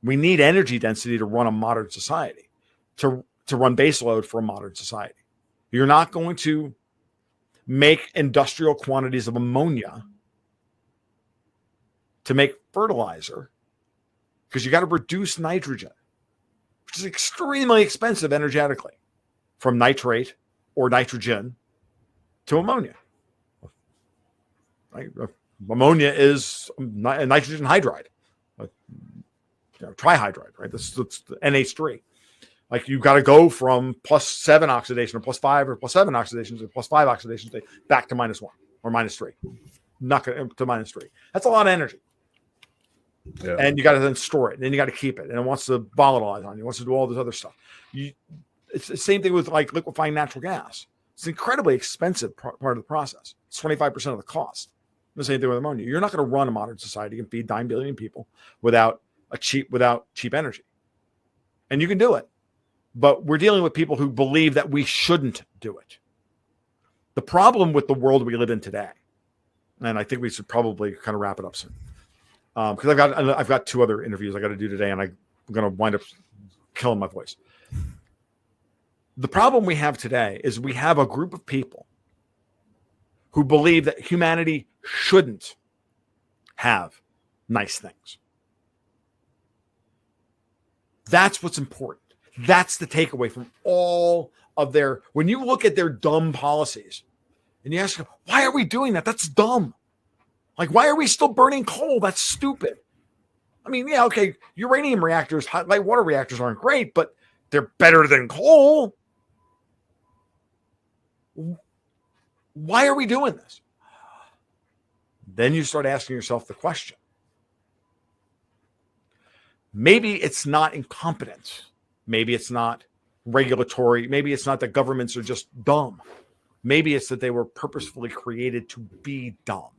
We need energy density to run a modern society, to run baseload for a modern society. You're not going to make industrial quantities of ammonia to make fertilizer because you got to reduce nitrogen, which is extremely expensive energetically, from nitrate or nitrogen to ammonia. Right? Ammonia is a nitrogen hydride, trihydride, right? That's the NH3. Like, you've got to go from +7 oxidation or +5 or +7 oxidations or +5 oxidations back to -1 or -3. Not to -3. That's a lot of energy. Yeah. And you got to then store it, and then you got to keep it, and it wants to volatilize on you. It wants to do all this other stuff. It's the same thing with like liquefying natural gas. It's an incredibly expensive part of the process. It's 25% of the cost. The same thing with ammonia. You're not going to run a modern society and feed 9 billion people without cheap energy, and you can do it. But we're dealing with people who believe that we shouldn't do it. The problem with the world we live in today, and I think we should probably kind of wrap it up soon, because I've got 2 other interviews I got to do today, and I'm going to wind up killing my voice. The problem we have today is we have a group of people who believe that humanity shouldn't have nice things. That's what's important. That's the takeaway from all of when you look at their dumb policies and you ask, why are we doing that? That's dumb. Like, why are we still burning coal? That's stupid. I mean, yeah, okay, uranium reactors, light water reactors aren't great, but they're better than coal. Why are we doing this? Then you start asking yourself the question. Maybe it's not incompetence. Maybe it's not regulatory. Maybe it's not that governments are just dumb. Maybe it's that they were purposefully created to be dumb.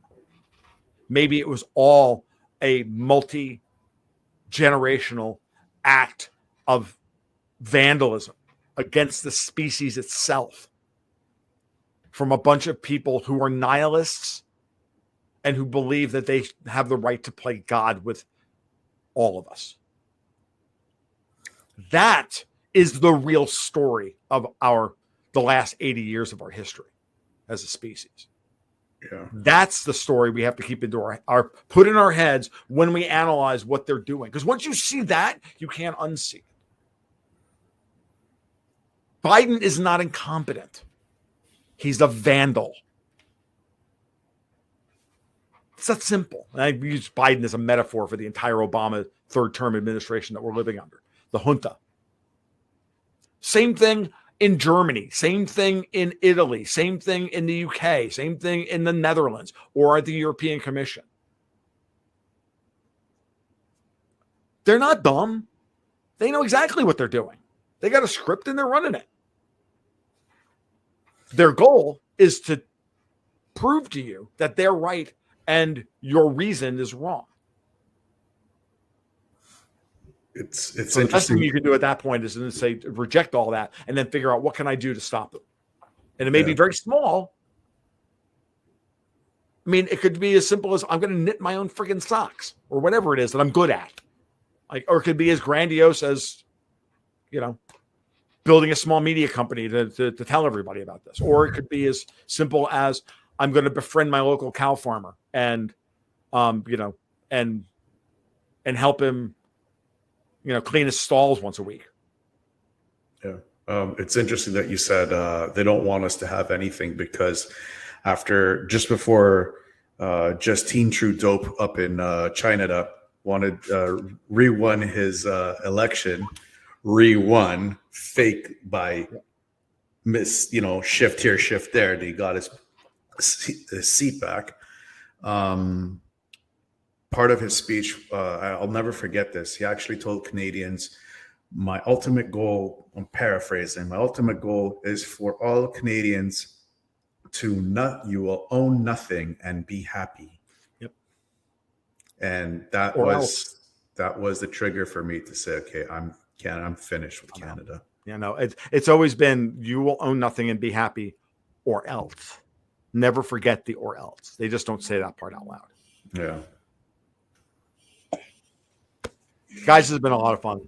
Maybe it was all a multi-generational act of vandalism against the species itself from a bunch of people who are nihilists and who believe that they have the right to play God with all of us. That is the real story of the last 80 years of our history as a species. Yeah. That's the story we have to keep into put in our heads when we analyze what they're doing. Because once you see that, you can't unsee it. Biden is not incompetent. He's a vandal. It's that simple. And I use Biden as a metaphor for the entire Obama third-term administration that we're living under, the junta. Same thing in Germany, same thing in Italy, same thing in the UK, same thing in the Netherlands or at the European Commission. They're not dumb. They know exactly what they're doing. They got a script and they're running it. Their goal is to prove to you that they're right and your reason is wrong. It's So the best thing interesting. you can do at that point is to say, reject all that and then figure out what can I do to stop it. And it may be very small. I mean, it could be as simple as I'm going to knit my own friggin' socks or whatever it is that I'm good at. Like, or it could be as grandiose as, you know, building a small media company to tell everybody about this. Or it could be as simple as I'm going to befriend my local cow farmer and, you know, and help him, you know, clean his stalls once a week. Yeah. It's interesting that you said they don't want us to have anything because just before Justin Trudeau up in China wanted re-won his election, re-won fake by shift here, shift there. He got his seat back. Part of his speech, I'll never forget this. He actually told Canadians, my ultimate goal, I'm paraphrasing, my ultimate goal is for all Canadians you will own nothing and be happy. Yep. And that was the trigger for me to say, okay, I'm finished with Canada. You know, it's always been, you will own nothing and be happy or else. Never forget the or else. They just don't say that part out loud. Yeah. Guys, this has been a lot of fun.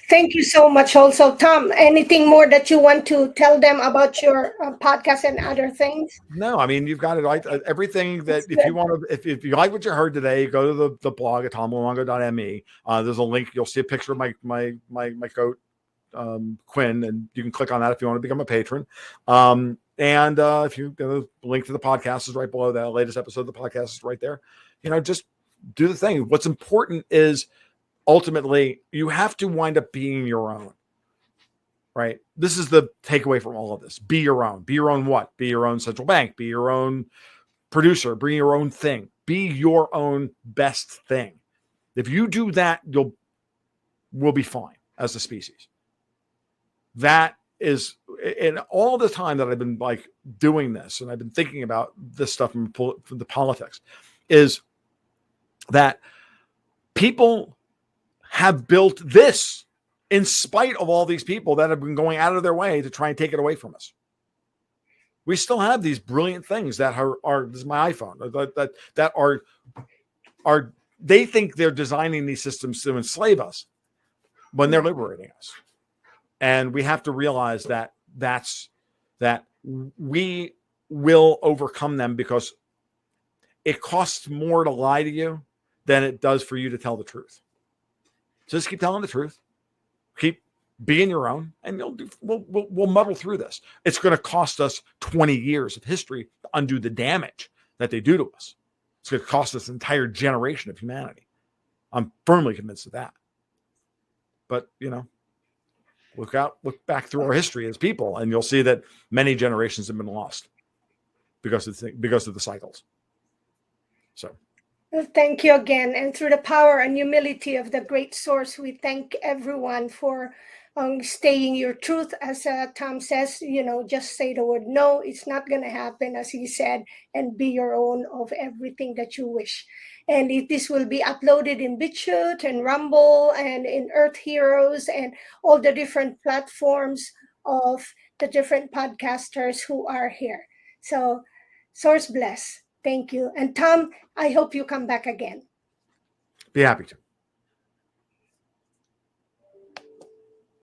Thank you so much. Also, Tom, anything more that you want to tell them about your podcast and other things? No, I mean, you've got it right. Everything that if you want to, if you like what you heard today, go to the blog at tomluongo.me. There's a link. You'll see a picture of my goat, Quinn, and you can click on that if you want to become a patron. And if you the link to the podcast is right below that. The latest episode of the podcast is right there. You know, just do the thing. What's important is ultimately you have to wind up being your own. Right? This is the takeaway from all of this. Be your own. Be your own what? Be your own central bank. Be your own producer. Be your own thing. Be your own best thing. If you do that, we'll be fine as a species. That is, in all the time that I've been like doing this, and I've been thinking about this stuff from the politics, is that people have built this in spite of all these people that have been going out of their way to try and take it away from us. We still have these brilliant things that are this is my iPhone, that are they think they're designing these systems to enslave us when they're liberating us. And we have to realize that we will overcome them because it costs more to lie to you than it does for you to tell the truth. So just keep telling the truth. Keep being your own, and we'll muddle through this. It's going to cost us 20 years of history to undo the damage that they do to us. It's going to cost us an entire generation of humanity. I'm firmly convinced of that. But, you know, look back through our history as people, and you'll see that many generations have been lost because of the cycles. So. Thank you again. And through the power and humility of the great source, we thank everyone for staying your truth. As Tom says, you know, just say the word no. It's not going to happen, as he said, and be your own of everything that you wish. And this will be uploaded in BitChute and Rumble and in Earth Heroes and all the different platforms of the different podcasters who are here. So, source bless. Thank you. And Tom, I hope you come back again. Be happy to.